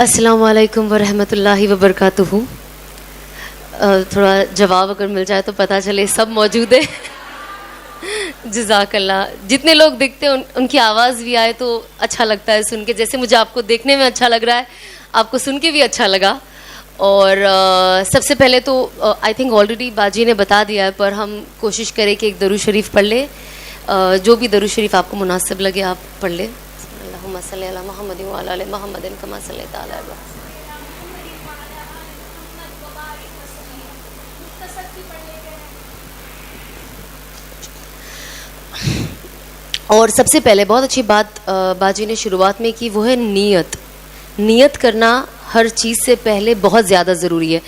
السلام علیکم ورحمۃ اللہ وبرکاتہ. تھوڑا جواب اگر مل جائے تو پتہ چلے سب موجود ہیں. جزاک اللہ. جتنے لوگ دیکھتے ہیں ان کی آواز بھی آئے تو اچھا لگتا ہے سن کے. جیسے مجھے آپ کو دیکھنے میں اچھا لگ رہا ہے, آپ کو سن کے بھی اچھا لگا. اور سب سے پہلے تو آئی تھنک آلریڈی باجی نے بتا دیا ہے, پر ہم کوشش کریں کہ ایک درود شریف پڑھ لیں. جو بھی درود شریف آپ کو مناسب لگے آپ پڑھ لیں. اللہم صلی علی محمد وعلی آل محمد کما صلیت علی ابراہیم. اور سب سے پہلے بہت اچھی بات باجی نے شروعات میں کی, وہ ہے نیت. نیت کرنا ہر چیز سے پہلے بہت زیادہ ضروری ہے.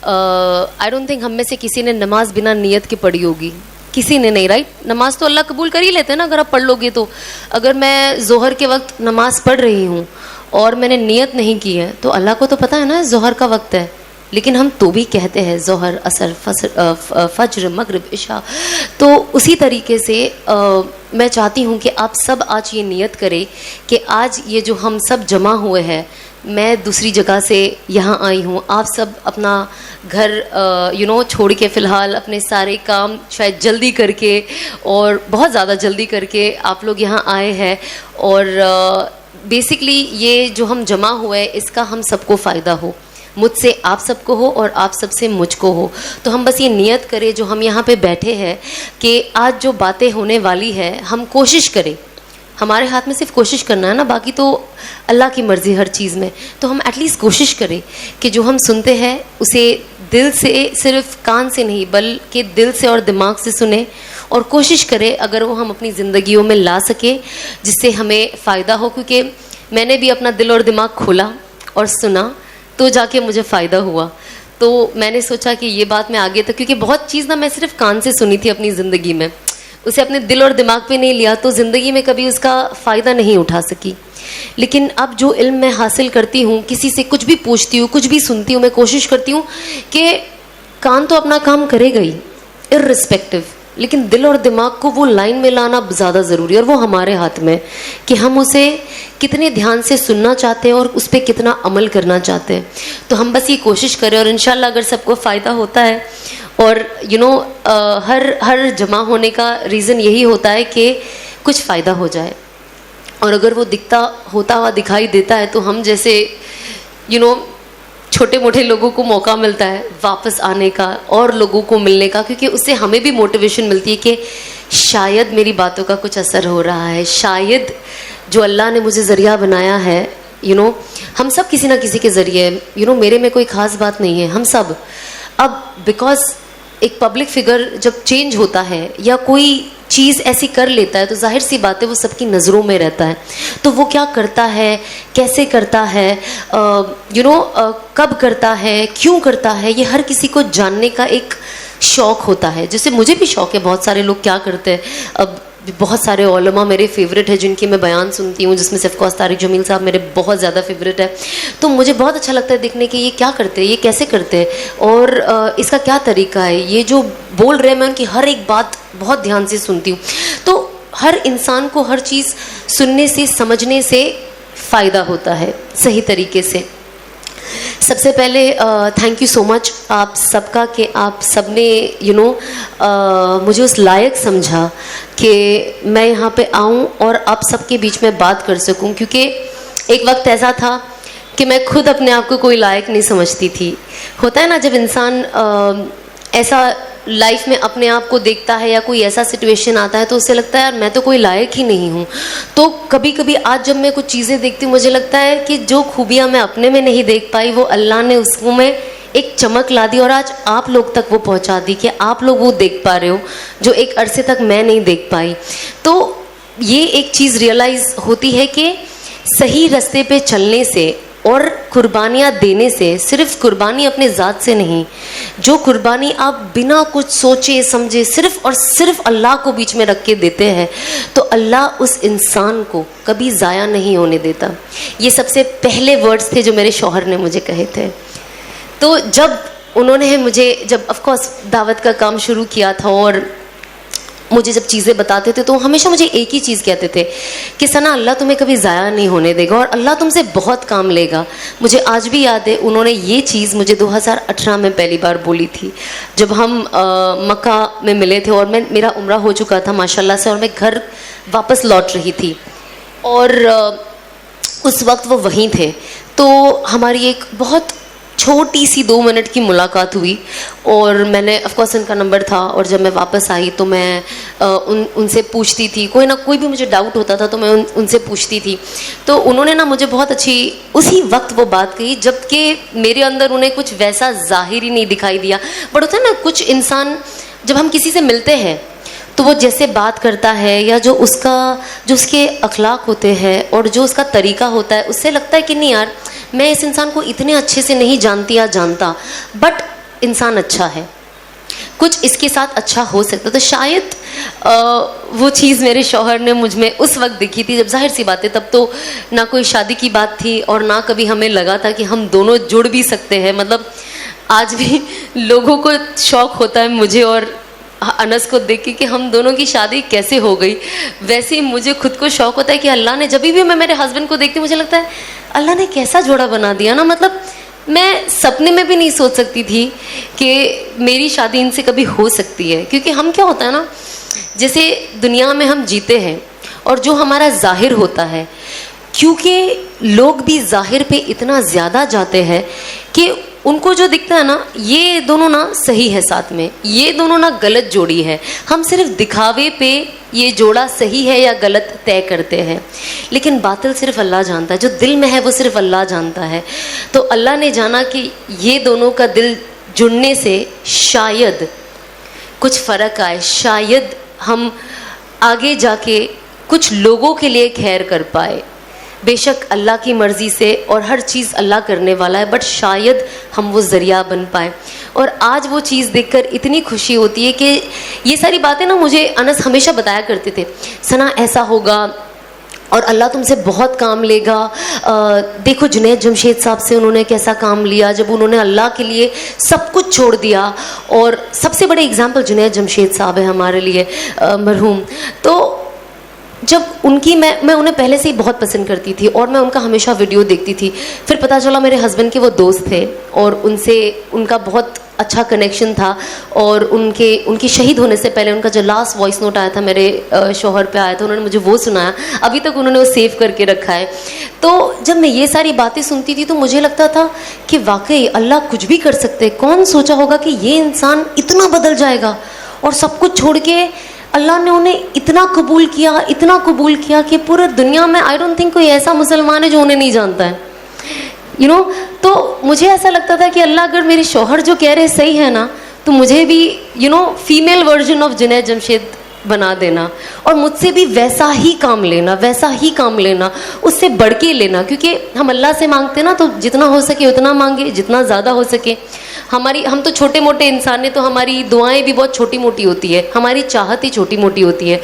آئی ڈونٹ تھنک ہم میں سے کسی نے نماز بنا نیت کے پڑھی ہوگی, کسی نے نہیں, رائٹ. نماز تو اللہ قبول کر ہی لیتے ہیں نا اگر آپ پڑھ لو گے تو. اگر میں ظہر کے وقت نماز پڑھ رہی ہوں اور میں نے نیت نہیں کی ہے تو اللہ کو تو پتہ ہے نا ظہر کا وقت ہے, لیکن ہم تو بھی کہتے ہیں ظہر, عصر, فجر, مغرب, عشاء. تو اسی طریقے سے میں چاہتی ہوں کہ آپ سب آج یہ نیت کریں کہ آج یہ جو ہم سب جمع ہوئے ہیں, میں دوسری جگہ سے یہاں آئی ہوں, آپ سب اپنا گھر چھوڑ کے فی الحال اپنے سارے کام شاید جلدی کر کے اور بہت زیادہ جلدی کر کے آپ لوگ یہاں آئے ہیں. اور بیسکلی یہ جو ہم جمع ہوئے اس کا ہم سب کو فائدہ ہو, مجھ سے آپ سب کو ہو اور آپ سب سے مجھ کو ہو. تو ہم بس یہ نیت کریں جو ہم یہاں پہ بیٹھے ہیں کہ آج جو باتیں ہونے والی ہے ہم کوشش کریں. ہمارے ہاتھ میں صرف کوشش کرنا ہے نا, باقی تو اللہ کی مرضی ہر چیز میں. تو ہم ایٹ لیسٹ کوشش کریں کہ جو ہم سنتے ہیں اسے دل سے, صرف کان سے نہیں بلکہ دل سے اور دماغ سے سنیں, اور کوشش کریں اگر وہ ہم اپنی زندگیوں میں لا سکیں جس سے ہمیں فائدہ ہو. کیونکہ میں نے بھی اپنا دل اور دماغ کھولا اور سنا تو جا کے مجھے فائدہ ہوا. تو میں نے سوچا کہ یہ بات میں آگے تک, کیونکہ بہت چیز نا میں صرف کان سے سنی تھی اپنی زندگی میں, اسے اپنے دل اور دماغ پہ نہیں لیا تو زندگی میں کبھی اس کا فائدہ نہیں اٹھا سکی. لیکن اب جو علم میں حاصل کرتی ہوں, کسی سے کچھ بھی پوچھتی ہوں, کچھ بھی سنتی ہوں, میں کوشش کرتی ہوں کہ کان تو اپنا کام کرے گا ہی اررسپیکٹو, لیکن دل اور دماغ کو وہ لائن میں لانا زیادہ ضروری ہے, اور وہ ہمارے ہاتھ میں کہ ہم اسے کتنے دھیان سے سننا چاہتے ہیں اور اس پہ کتنا عمل کرنا چاہتے ہیں. تو ہم بس یہ کوشش کریں, اور انشاءاللہ اگر سب کو فائدہ ہوتا ہے, اور ہر جمع ہونے کا ریزن یہی ہوتا ہے کہ کچھ فائدہ ہو جائے. اور اگر وہ ہوتا ہوا دکھائی دیتا ہے تو ہم جیسے چھوٹے موٹے لوگوں کو موقع ملتا ہے واپس آنے کا اور لوگوں کو ملنے کا, کیونکہ اس سے ہمیں بھی موٹیویشن ملتی ہے کہ شاید میری باتوں کا کچھ اثر ہو رہا ہے, شاید جو اللہ نے مجھے ذریعہ بنایا ہے, ہم سب کسی نہ کسی کے ذریعے, میرے میں کوئی خاص بات نہیں ہے, ہم سب. اب بیکاز ایک پبلک فگر جب چینج ہوتا ہے یا کوئی چیز ایسی کر لیتا ہے تو ظاہر سی بات ہے وہ سب کی نظروں میں رہتا ہے. تو وہ کیا کرتا ہے, کیسے کرتا ہے, کب کرتا ہے, کیوں کرتا ہے, یہ ہر کسی کو جاننے کا ایک شوق ہوتا ہے. جیسے مجھے بھی شوق ہے, بہت سارے لوگ کیا کرتے ہیں. اب بہت سارے علماء میرے فیوریٹ ہیں جن کی میں بیان سنتی ہوں, جس میں سے آف کورس طارق جمیل صاحب میرے بہت زیادہ فیوریٹ ہے. تو مجھے بہت اچھا لگتا ہے دیکھنے کہ یہ کیا کرتے ہیں, یہ کیسے کرتے ہیں, اور اس کا کیا طریقہ ہے. یہ جو بول رہے ہیں میں ان کی ہر ایک بات بہت دھیان سے سنتی ہوں. تو ہر انسان کو ہر چیز سننے سے, سمجھنے سے فائدہ ہوتا ہے صحیح طریقے سے. سب سے پہلے تھینک یو سو مچ آپ سب کا کہ آپ سب نے مجھے اس لائق سمجھا کہ میں یہاں پہ آؤں اور آپ سب کے بیچ میں بات کر سکوں. کیونکہ ایک وقت ایسا تھا کہ میں خود اپنے آپ کو کوئی لائق نہیں سمجھتی تھی. ہوتا ہے نا جب انسان ایسا لائف میں اپنے آپ کو دیکھتا ہے یا کوئی ایسا سچویشن آتا ہے تو اسے لگتا ہے یار میں تو کوئی لائق ہی نہیں ہوں. تو کبھی کبھی آج جب میں کچھ چیزیں دیکھتی ہوں مجھے لگتا ہے کہ جو خوبیاں میں اپنے میں نہیں دیکھ پائی وہ اللہ نے اس کو میں ایک چمک لا دی اور آج آپ لوگ تک وہ پہنچا دی کہ آپ لوگ وہ دیکھ پا رہے ہو جو ایک عرصے تک میں نہیں دیکھ پائی. تو یہ ایک چیز ریئلائز ہوتی ہے کہ صحیح راستے پہ چلنے سے اور قربانیاں دینے سے, صرف قربانی اپنے ذات سے نہیں, جو قربانی آپ بنا کچھ سوچے سمجھے صرف اور صرف اللہ کو بیچ میں رکھ کے دیتے ہیں تو اللہ اس انسان کو کبھی ضائع نہیں ہونے دیتا. یہ سب سے پہلے ورڈز تھے جو میرے شوہر نے مجھے کہے تھے. تو جب انہوں نے مجھے آف کورس دعوت کا کام شروع کیا تھا اور مجھے جب چیزیں بتاتے تھے تو ہمیشہ مجھے ایک ہی چیز کہتے تھے کہ ثنا اللہ تمہیں کبھی ضائع نہیں ہونے دے گا اور اللہ تم سے بہت کام لے گا. مجھے آج بھی یاد ہے انہوں نے یہ چیز مجھے 2018 میں پہلی بار بولی تھی جب ہم مکہ میں ملے تھے اور میرا عمرہ ہو چکا تھا ماشاء اللہ سے, اور میں گھر واپس لوٹ رہی تھی اور اس وقت وہ وہیں تھے. تو ہماری ایک بہت چھوٹی سی 2 منٹ کی ملاقات ہوئی اور میں نے آف کورس ان کا نمبر تھا, اور جب میں واپس آئی تو میں ان سے پوچھتی تھی, کوئی نہ کوئی بھی مجھے ڈاؤٹ ہوتا تھا تو میں ان سے پوچھتی تھی. تو انہوں نے نا مجھے بہت اچھی اسی وقت وہ بات کہی جب کہ میرے اندر انہیں کچھ ویسا ظاہر ہی نہیں دکھائی دیا. بٹ ہوتا ہے نا کچھ انسان جب ہم کسی سے ملتے ہیں تو وہ جیسے بات کرتا ہے یا جو اس کے اخلاق ہوتے ہیں اور جو اس کا طریقہ ہوتا ہے, اس سے لگتا ہے کہ نہیں یار میں اس انسان کو اتنے اچھے سے نہیں جانتی یا جانتا, بٹ انسان اچھا ہے, کچھ اس کے ساتھ اچھا ہو سکتا. تو شاید وہ چیز میرے شوہر نے مجھ میں اس وقت دکھی تھی جب ظاہر سی بات ہے تب تو نہ کوئی شادی کی بات تھی اور نہ کبھی ہمیں لگا تھا کہ ہم دونوں جڑ بھی سکتے ہیں. مطلب آج بھی لوگوں کو شوق ہوتا ہے مجھے اور انس کو دیکھ کے کہ ہم دونوں کی شادی کیسے ہو گئی, ویسے ہی مجھے خود کو شوق ہوتا ہے کہ اللہ نے, جب بھی میں میرے ہسبینڈ کو دیکھتی مجھے لگتا ہے اللہ نے کیسا جوڑا بنا دیا نا. مطلب میں سپنے میں بھی نہیں سوچ سکتی تھی کہ میری شادی ان سے کبھی ہو سکتی ہے. کیونکہ ہم کیا ہوتا ہے نا, جیسے دنیا میں ہم جیتے ہیں اور جو ہمارا ظاہر ہوتا ہے, کیونکہ لوگ بھی ظاہر پہ اتنا زیادہ جاتے ہیں کہ ان کو جو دکھتا ہے نا یہ دونوں نا صحیح ہے, ساتھ میں یہ دونوں نا غلط جوڑی ہے. ہم صرف دکھاوے پہ یہ جوڑا صحیح ہے یا غلط طے کرتے ہیں, لیکن باطل صرف اللہ جانتا ہے, جو دل میں ہے وہ صرف اللہ جانتا ہے. تو اللہ نے جانا کہ یہ دونوں کا دل جڑنے سے شاید کچھ فرق آئے, شاید ہم آگے جا کے کچھ لوگوں کے لیے خیر کر پائے. بے شک اللہ کی مرضی سے اور ہر چیز اللہ کرنے والا ہے, بٹ شاید ہم وہ ذریعہ بن پائے. اور آج وہ چیز دیکھ کر اتنی خوشی ہوتی ہے کہ یہ ساری باتیں نا مجھے انس ہمیشہ بتایا کرتے تھے, ثنا ایسا ہوگا اور اللہ تم سے بہت کام لے گا. دیکھو جنید جمشید صاحب سے انہوں نے کیسا کام لیا جب انہوں نے اللہ کے لیے سب کچھ چھوڑ دیا. اور سب سے بڑے اگزامپل جنید جمشید صاحب ہے ہمارے لیے مرحوم. تو جب ان کی میں انہیں پہلے سے ہی بہت پسند کرتی تھی اور میں ان کا ہمیشہ ویڈیو دیکھتی تھی. پھر پتہ چلا میرے ہسبینڈ کے وہ دوست تھے اور ان سے ان کا بہت اچھا کنیکشن تھا, اور ان کی شہید ہونے سے پہلے ان کا جو لاسٹ وائس نوٹ آیا تھا میرے شوہر پہ آیا تھا, انہوں نے مجھے وہ سنایا, ابھی تک انہوں نے وہ سیو کر کے رکھا ہے. تو جب میں یہ ساری باتیں سنتی تھی تو مجھے لگتا تھا کہ واقعی اللہ کچھ بھی کر سکتے. کون سوچا ہوگا کہ یہ انسان اتنا بدل جائے گا, اور سب کچھ چھوڑ کے اللہ نے انہیں اتنا قبول کیا کہ پورے دنیا میں آئی ڈونٹ تھنک کوئی ایسا مسلمان ہے جو انہیں نہیں جانتا ہے. تو مجھے ایسا لگتا تھا کہ اللہ اگر میرے شوہر جو کہہ رہے صحیح ہے نا, تو مجھے بھی female version of Junaid Jamshed بنا دینا, اور مجھ سے بھی ویسا ہی کام لینا, اس سے بڑھ کے لینا. کیونکہ ہم اللہ سے مانگتے نا تو جتنا ہو سکے اتنا مانگے, جتنا زیادہ ہو سکے. ہم تو چھوٹے موٹے انسان ہیں تو ہماری دعائیں بھی بہت چھوٹی موٹی ہوتی ہے, ہماری چاہت ہی چھوٹی موٹی ہوتی ہے.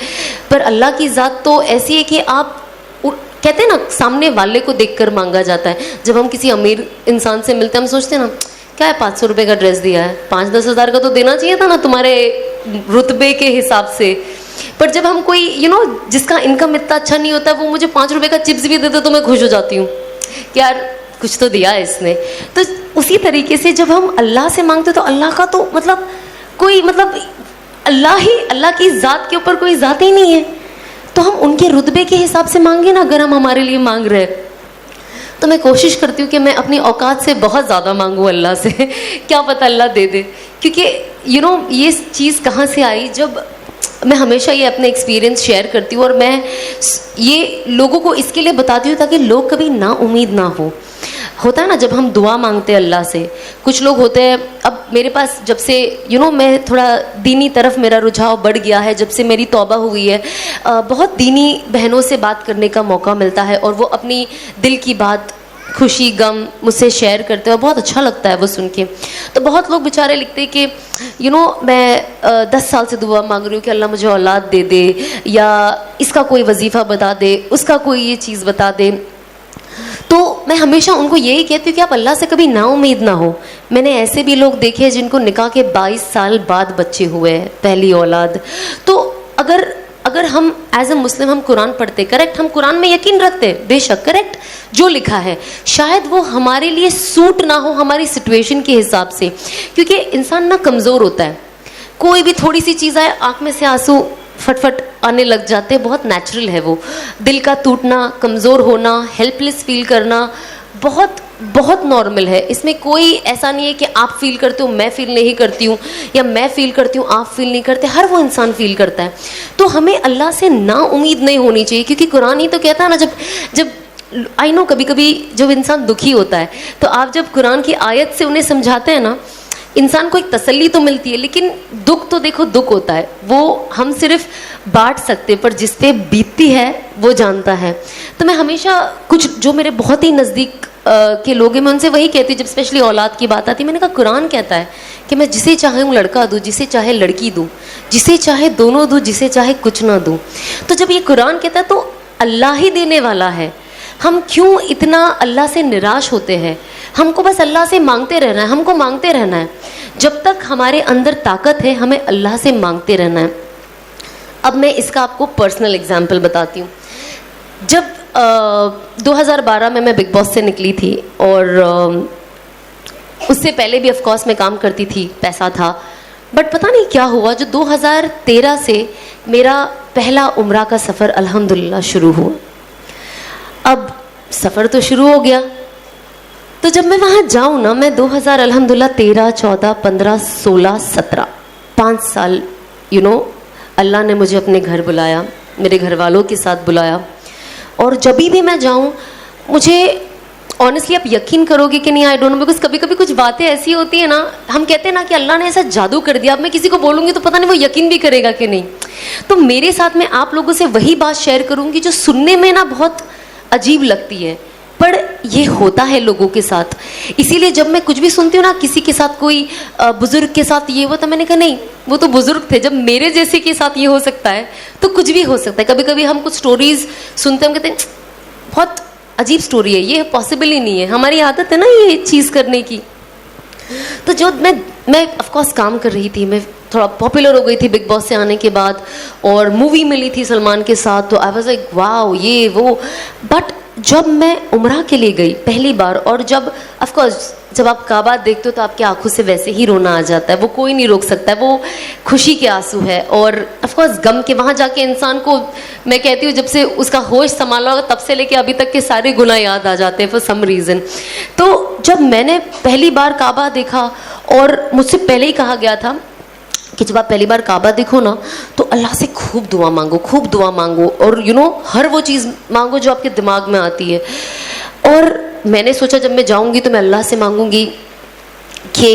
پر اللہ کی ذات تو ایسی ہے کہ آپ کہتے ہیں نا سامنے والے کو دیکھ کر مانگا جاتا ہے. جب ہم کسی امیر انسان سے ملتے ہیں ہم سوچتے ہیں نا کیا ہے 500 روپے کا ڈریس دیا ہے, 5-10 ہزار کا تو دینا چاہیے تھا نا تمہارے رتبے کے حساب سے. پر جب ہم کوئی جس کا انکم اتنا اچھا نہیں ہوتا وہ مجھے 5 روپے کا چپس بھی دے دے تو میں خوش ہو جاتی ہوں کہ یار کچھ تو دیا ہے اس نے. تو اسی طریقے سے جب ہم اللہ سے مانگتے تو اللہ کا تو اللہ کی ذات کے اوپر کوئی ذات ہی نہیں ہے, تو ہم ان کے رتبے کے حساب سے مانگے نا. اگر ہم ہمارے لیے مانگ رہے تو میں کوشش کرتی ہوں کہ میں اپنی اوقات سے بہت زیادہ مانگوں اللہ سے, کیا پتہ اللہ دے دے. کیونکہ یہ چیز کہاں سے آئی, جب میں ہمیشہ یہ اپنے ایکسپیرینس شیئر کرتی ہوں اور میں یہ لوگوں کو اس کے لیے بتاتی ہوں تاکہ لوگ کبھی نا امید نہ ہو. ہوتا ہے نا جب ہم دعا مانگتے ہیں اللہ سے, کچھ لوگ ہوتے ہیں, اب میرے پاس جب سے میں تھوڑا دینی طرف میرا رجحاؤ بڑھ گیا ہے, جب سے میری توبہ ہوئی ہے, بہت دینی بہنوں سے بات کرنے کا موقع ملتا ہے اور وہ اپنی دل کی بات خوشی غم مجھ سے شیئر کرتے ہیں اور بہت اچھا لگتا ہے وہ سن کے. تو بہت لوگ بیچارے لکھتے کہ میں 10 سال سے دعا مانگ رہی ہوں کہ اللہ مجھے اولاد دے دے, یا اس کا کوئی وظیفہ بتا دے, اس کا کوئی یہ چیز بتا دے. تو میں ہمیشہ ان کو یہی کہتی ہوں کہ آپ اللہ سے کبھی نا امید نہ ہو. میں نے ایسے بھی لوگ دیکھے جن کو نکاح کے 22 سال بعد بچے ہوئے ہیں, پہلی اولاد. تو اگر ہم ایز اے مسلم ہم قرآن پڑھتے, کریکٹ, ہم قرآن میں یقین رکھتے بے شک, کریکٹ, جو لکھا ہے شاید وہ ہمارے لیے سوٹ نہ ہو ہماری سچویشن کے حساب سے, کیونکہ انسان نہ کمزور ہوتا ہے, کوئی بھی تھوڑی سی چیز آئے آنکھ میں سے آنسو فٹ فٹ آنے لگ جاتے, بہت نیچرل ہے وہ, دل کا ٹوٹنا, کمزور ہونا, ہیلپ لیس فیل کرنا بہت بہت نارمل ہے. اس میں کوئی ایسا نہیں ہے کہ آپ فیل کرتے ہو میں فیل نہیں کرتی ہوں, یا میں فیل کرتی ہوں آپ فیل نہیں کرتے, ہر وہ انسان فیل کرتا ہے. تو ہمیں اللہ سے نا امید نہیں ہونی چاہیے, کیونکہ قرآن ہی تو کہتا ہے نا, جب آئی نو کبھی کبھی جب انسان دکھی ہوتا ہے تو آپ جب قرآن کی آیت سے انہیں سمجھاتے ہیں نا, انسان کو ایک تسلی تو ملتی ہے, لیکن دکھ تو دیکھو دکھ ہوتا ہے, وہ ہم صرف بانٹ سکتے, پر جس پہ بیتتی ہے وہ جانتا ہے. تو میں ہمیشہ کچھ جو میرے بہت ہی نزدیک کے لوگ ہیں میں ان سے وہی کہتی ہوں, جب اسپیشلی اولاد کی بات آتی ہے, میں نے کہا قرآن کہتا ہے کہ میں جسے چاہوں لڑکا دوں, جسے چاہے لڑکی دوں, جسے چاہے دونوں دوں, جسے چاہے کچھ نہ دوں. تو جب یہ قرآن کہتا ہے تو اللہ ہی دینے والا ہے, ہم کیوں اتنا اللہ سے نراش ہوتے ہیں؟ ہم کو بس اللہ سے مانگتے رہنا ہے, ہم کو مانگتے رہنا ہے, جب تک ہمارے اندر طاقت ہے ہمیں اللہ سے مانگتے رہنا ہے. اب میں اس کا آپ کو پرسنل اگزامپل بتاتی ہوں. جب 2012 میں بگ باس سے نکلی تھی, اور اس سے پہلے بھی آف کورس میں کام کرتی تھی, پیسہ تھا, بٹ پتہ نہیں کیا ہوا, جو 2013 سے میرا پہلا عمرہ کا سفر الحمدللہ شروع ہوا. اب سفر تو شروع ہو گیا, تو جب میں وہاں جاؤں نا, میں 2000 الحمدللہ 13, 14, 15, 16, 17 5 سال اللہ نے مجھے اپنے گھر بلایا, میرے گھر والوں کے ساتھ بلایا, اور جب بھی میں جاؤں مجھے آنیسٹلی آپ یقین کرو گے کہ نہیں, آئی ڈونٹ نو, بیکاز کبھی کبھی کچھ باتیں ایسی ہوتی ہیں نا, ہم کہتے ہیں نا کہ اللہ نے ایسا جادو کر دیا, اب میں کسی کو بولوں گی تو پتہ نہیں وہ یقین بھی کرے گا کہ نہیں. تو میرے ساتھ میں آپ لوگوں سے وہی بات شیئر کروں گی جو سننے میں نا بہت عجیب لگتی ہے, پر یہ ہوتا ہے لوگوں کے ساتھ. اسی لیے جب میں کچھ بھی سنتی ہوں نا, کسی کے ساتھ کوئی بزرگ کے ساتھ یہ ہوا, تو میں نے کہا نہیں وہ تو بزرگ تھے, جب میرے جیسے کے ساتھ یہ ہو سکتا ہے تو کچھ بھی ہو سکتا ہے. کبھی کبھی ہم کچھ سٹوریز سنتے ہیں, ہم کہتے ہیں بہت عجیب سٹوری ہے, یہ پاسبل ہی نہیں ہے, ہماری عادت ہے نا یہ چیز کرنے کی. تو جو میں آف کورس کام کر رہی تھی, میں تھوڑا پاپولر ہو گئی تھی بگ باس سے آنے کے بعد, اور مووی ملی تھی سلمان کے ساتھ, تو آئی واز لائک واو یہ وہ. بٹ جب میں عمرہ کے لیے گئی پہلی بار, اور جب آف کورس جب آپ کعبہ دیکھتے ہو تو آپ کی آنکھوں سے ویسے ہی رونا آ جاتا ہے, وہ کوئی نہیں روک سکتا ہے, وہ خوشی کے آنسو ہے, اور آف کورس غم کے. وہاں جا کے انسان کو میں کہتی ہوں جب سے اس کا ہوش سنبھالا ہوگا تب سے لے کے ابھی تک کے سارے گناہ یاد آ جاتے ہیں فار سم ریزن. تو جب میں نے پہلی بار کعبہ دیکھا, اور مجھ سے پہلے ہی کہا گیا تھا کہ جب آپ پہلی بار کعبہ دیکھو نا تو اللہ سے خوب دعا مانگو, خوب دعا مانگو, اور ہر وہ چیز مانگو جو آپ کے دماغ میں آتی ہے. اور میں نے سوچا جب میں جاؤں گی تو میں اللہ سے مانگوں گی کہ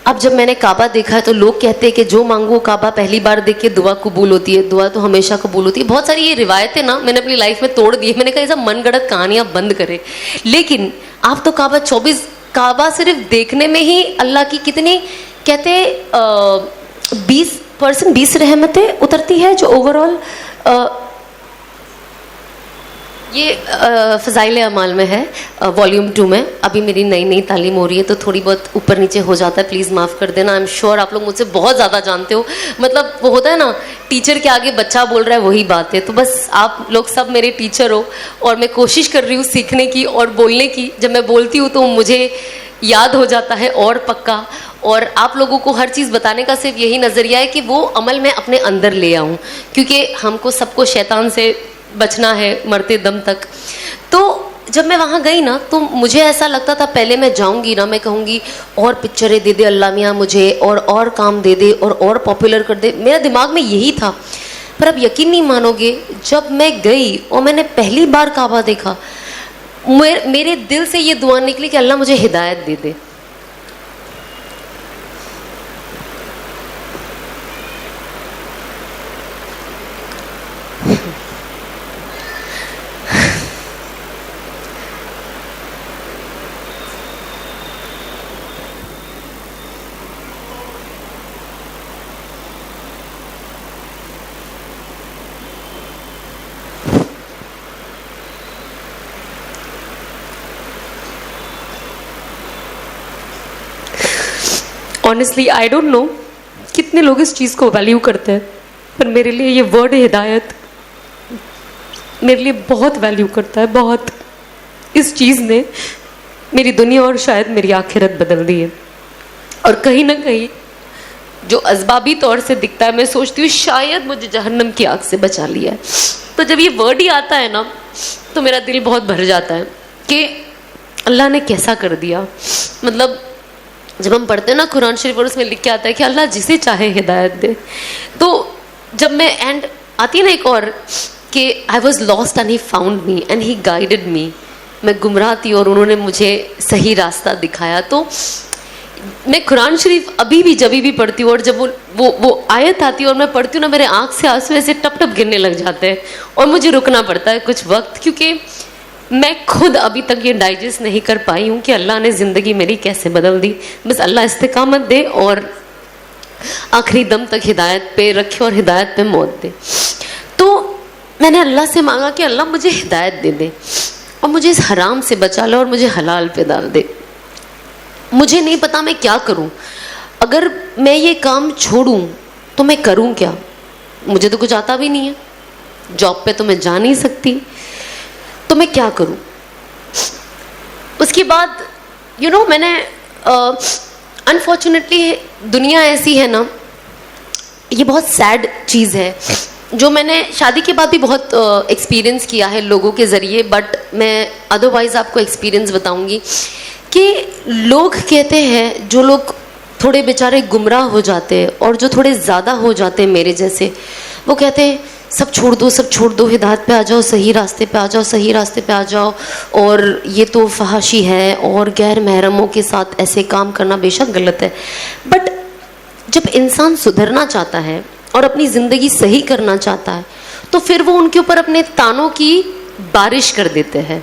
اب جب میں نے کعبہ دیکھا ہے تو لوگ کہتے ہیں کہ جو مانگو کعبہ پہلی بار دیکھ کے دعا قبول ہوتی ہے, دعا تو ہمیشہ قبول ہوتی ہے. بہت ساری یہ روایتیں نا میں نے اپنی لائف میں توڑ دی, میں نے کہا یہ سب من گڑت کہانیاں بند کرے. لیکن آپ تو کعبہ صرف دیکھنے میں ہی اللہ کی کتنی کہتے 20% رحمتیں اترتی ہے, جو اوور آل یہ فضائل اعمال میں ہے, والیوم 2 میں. ابھی میری نئی تعلیم ہو رہی ہے تو تھوڑی بہت اوپر نیچے ہو جاتا ہے, پلیز معاف کر دینا. آئی ایم شیور آپ لوگ مجھ سے بہت زیادہ جانتے ہو, مطلب وہ ہوتا ہے نا ٹیچر کے آگے بچہ بول رہا ہے وہی بات ہے. تو بس آپ لوگ سب میرے ٹیچر ہو, اور میں کوشش کر رہی ہوں سیکھنے کی اور بولنے کی. جب میں بولتی ہوں تو مجھے یاد ہو جاتا ہے اور پکا, اور آپ لوگوں کو ہر چیز بتانے کا صرف یہی نظریہ ہے کہ وہ عمل میں اپنے اندر لے آؤں, کیونکہ ہم کو سب کو شیطان سے بچنا ہے مرتے دم تک. تو جب میں وہاں گئی نا تو مجھے ایسا لگتا تھا پہلے میں جاؤں گی نا میں کہوں گی اور پکچریں دے دے اللہ میاں مجھے, اور کام دے دے, اور پاپولر کر دے. میرا دماغ میں یہی تھا. پر اب یقین نہیں مانو گے, جب میں گئی اور میں نے پہلی بار کعبہ دیکھا, میرے دل سے یہ دعا نکلی کہ اللہ مجھے ہدایت دے دے. آنیسٹلی آئی ڈونٹ نو کتنے لوگ اس چیز کو ویلیو کرتے ہیں, پر میرے لیے یہ ورڈ ہدایت میرے لیے بہت ویلیو کرتا ہے, بہت. اس چیز نے میری دنیا اور شاید میری آخرت بدل دی ہے. اور کہیں نہ کہیں جو اسبابی طور سے دکھتا ہے, میں سوچتی ہوں شاید مجھے جہنم کی آگ سے بچا لیا ہے. تو جب یہ ورڈ ہی آتا ہے نا تو میرا دل بہت بھر جاتا ہے کہ اللہ نے کیسا کر دیا. مطلب جب ہم پڑھتے ہیں نا قرآن شریف اور اس میں لکھ کے آتا ہے کہ اللہ جسے چاہے ہدایت دے, تو جب میں اینڈ آتی ہے نا ایک اور کہ I was last and he found me and he guided me, میں گمراہ تھی اور انہوں نے مجھے صحیح راستہ دکھایا. تو میں قرآن شریف ابھی بھی جبھی بھی پڑھتی ہوں اور جب وہ آیت آتی ہے اور میں پڑھتی ہوں نا, میرے آنکھ سے آنسو ایسے ٹپ ٹپ گرنے لگ جاتے ہیں اور مجھے رکنا پڑتا ہے کچھ وقت, کیونکہ میں خود ابھی تک یہ ڈائجسٹ نہیں کر پائی ہوں کہ اللہ نے زندگی میری کیسے بدل دی. بس اللہ استقامت دے اور آخری دم تک ہدایت پہ رکھے اور ہدایت پہ موت دے. تو میں نے اللہ سے مانگا کہ اللہ مجھے ہدایت دے دے اور مجھے اس حرام سے بچا لے اور مجھے حلال پہ ڈال دے. مجھے نہیں پتا میں کیا کروں, اگر میں یہ کام چھوڑوں تو میں کروں کیا, مجھے تو کچھ آتا بھی نہیں ہے, جاب پہ تو میں جا نہیں سکتی, تو میں کیا کروں. اس کے بعد میں نے انفارچونیٹلی دنیا ایسی ہے نا, یہ بہت سیڈ چیز ہے جو میں نے شادی کے بعد بھی بہت ایکسپیرئنس کیا ہے لوگوں کے ذریعے, بٹ میں ادروائز آپ کو ایکسپیرئنس بتاؤں گی کہ لوگ کہتے ہیں, جو لوگ تھوڑے بیچارے گمراہ ہو جاتے ہیں اور جو تھوڑے زیادہ ہو جاتے ہیں میرے جیسے, وہ کہتے ہیں سب چھوڑ دو, سب چھوڑ دو, ہدایت پہ آ جاؤ, صحیح راستے پہ آ جاؤ, صحیح راستے پہ آ جاؤ, اور یہ تو فحاشی ہے اور غیر محرموں کے ساتھ ایسے کام کرنا بے شک غلط ہے. بٹ جب انسان سدھرنا چاہتا ہے اور اپنی زندگی صحیح کرنا چاہتا ہے تو پھر وہ ان کے اوپر اپنے تانوں کی بارش کر دیتے ہیں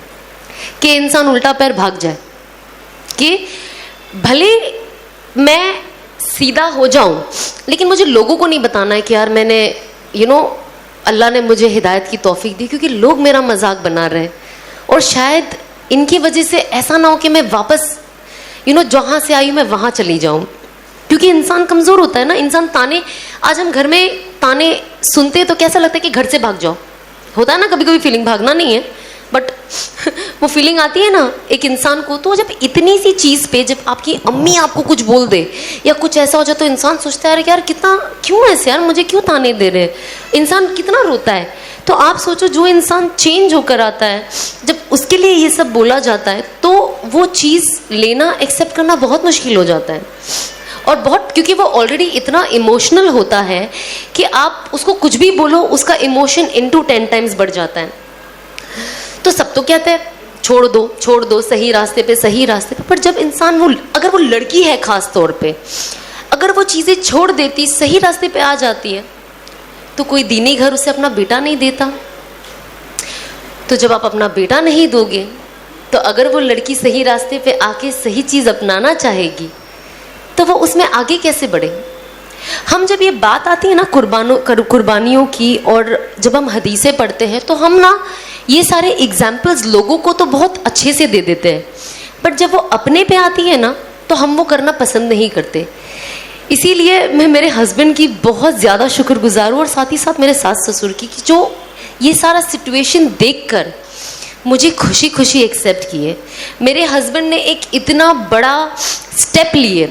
کہ انسان الٹا پیر بھاگ جائے, کہ بھلے میں سیدھا ہو جاؤں لیکن مجھے لوگوں کو نہیں بتانا ہے کہ یار میں نے اللہ نے مجھے ہدایت کی توفیق دی, کیونکہ لوگ میرا مذاق بنا رہے ہیں اور شاید ان کی وجہ سے ایسا نہ ہو کہ میں واپس جہاں سے آئی ہوں میں وہاں چلی جاؤں, کیونکہ انسان کمزور ہوتا ہے نا. انسان تانے, آج ہم گھر میں تانے سنتے تو کیسا لگتا ہے کہ گھر سے بھاگ جاؤ, ہوتا ہے نا کبھی کبھی فیلنگ, بھاگنا نہیں ہے بٹ وہ فیلنگ آتی ہے نا ایک انسان کو. تو جب اتنی سی چیز پہ جب آپ کی امی آپ کو کچھ بول دے یا کچھ ایسا ہو جائے تو انسان سوچتا ہے یار کتنا کیوں ایسے, یار مجھے کیوں تانے دے رہے, انسان کتنا روتا ہے. تو آپ سوچو جو انسان چینج ہو کر آتا ہے, جب اس کے لیے یہ سب بولا جاتا ہے تو وہ چیز لینا, ایکسیپٹ کرنا بہت مشکل ہو جاتا ہے. اور بہت, کیونکہ وہ آلریڈی اتنا ایموشنل ہوتا ہے کہ آپ اس کو کچھ بھی بولو اس کا ایموشن انٹو 10 ٹائمز بڑھ جاتا ہے. تو سب تو کہتے ہیں چھوڑ دو چھوڑ دو, صحیح راستے پہ صحیح راستے پہ, پر جب انسان اگر وہ لڑکی ہے خاص طور پہ, اگر وہ چیزیں چھوڑ دیتی, صحیح راستے پہ آ جاتی ہے, تو کوئی دینی گھر اسے اپنا بیٹا نہیں دیتا. تو جب آپ اپنا بیٹا نہیں دو گے تو اگر وہ لڑکی صحیح راستے پہ آ کے صحیح چیز اپنانا چاہے گی تو وہ اس میں آگے کیسے بڑھے. ہم جب یہ بات آتی ہے نا قربانیوں کی, اور جب ہم حدیثیں پڑھتے ہیں تو ہم نا یہ سارے ایگزامپلز لوگوں کو تو بہت اچھے سے دے دیتے ہیں, بٹ جب وہ اپنے پہ آتی ہے نا تو ہم وہ کرنا پسند نہیں کرتے. اسی لیے میں میرے ہسبینڈ کی بہت زیادہ شکر گزار ہوں, اور ساتھ ہی ساتھ میرے ساس سسر کی, کہ جو یہ سارا سچویشن دیکھ کر مجھے خوشی خوشی ایکسیپٹ کیے. میرے ہسبینڈ نے ایک اتنا بڑا اسٹیپ لیے,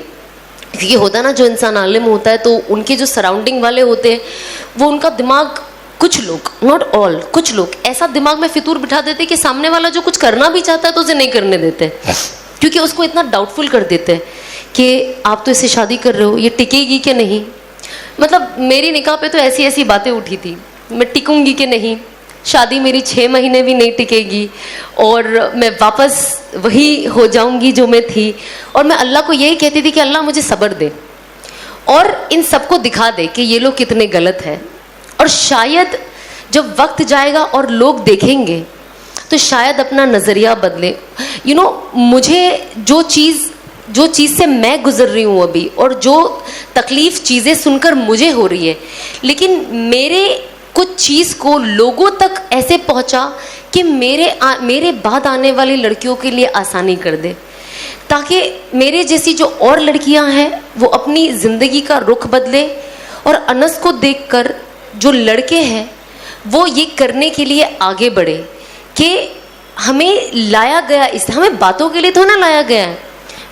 کیونکہ ہوتا نا جو انسان عالم ہوتا ہے تو ان کے جو سراؤنڈنگ والے ہوتے ہیں وہ ان کا دماغ, کچھ لوگ, ناٹ آل, کچھ لوگ ایسا دماغ میں فطور بٹھا دیتے کہ سامنے والا جو کچھ کرنا بھی چاہتا ہے تو اسے نہیں کرنے دیتے, کیونکہ اس کو اتنا ڈاؤٹ فل کر دیتے ہیں کہ آپ تو اس سے شادی کر رہے ہو, یہ ٹکے گی کہ نہیں. مطلب میری نکاح پہ تو ایسی ایسی باتیں اٹھی تھی, میں ٹکوں گی کہ نہیں, شادی میری 6 مہینے بھی نہیں ٹکے گی اور میں واپس وہی ہو جاؤں گی جو میں تھی. اور میں اللہ کو یہی کہتی تھی کہ اللہ مجھے صبر دے اور ان سب کو دکھا دے کہ یہ لوگ کتنے غلط ہیں, اور شاید جب وقت جائے گا اور لوگ دیکھیں گے تو شاید اپنا نظریہ بدلے. مجھے جو چیز سے میں گزر رہی ہوں ابھی, اور جو تکلیف چیزیں سن کر مجھے ہو رہی ہے, لیکن میرے کچھ چیز کو لوگوں تک ایسے پہنچا کہ میرے بعد آنے والی لڑکیوں کے لیے آسانی کر دے, تاکہ میرے جیسی جو اور لڑکیاں ہیں وہ اپنی زندگی کا رخ بدلے اور انس کو دیکھ کر جو لڑکے ہیں وہ یہ کرنے کے لیے آگے بڑھے کہ ہمیں لایا گیا ہمیں باتوں کے لیے تو نہ لایا گیا ہے.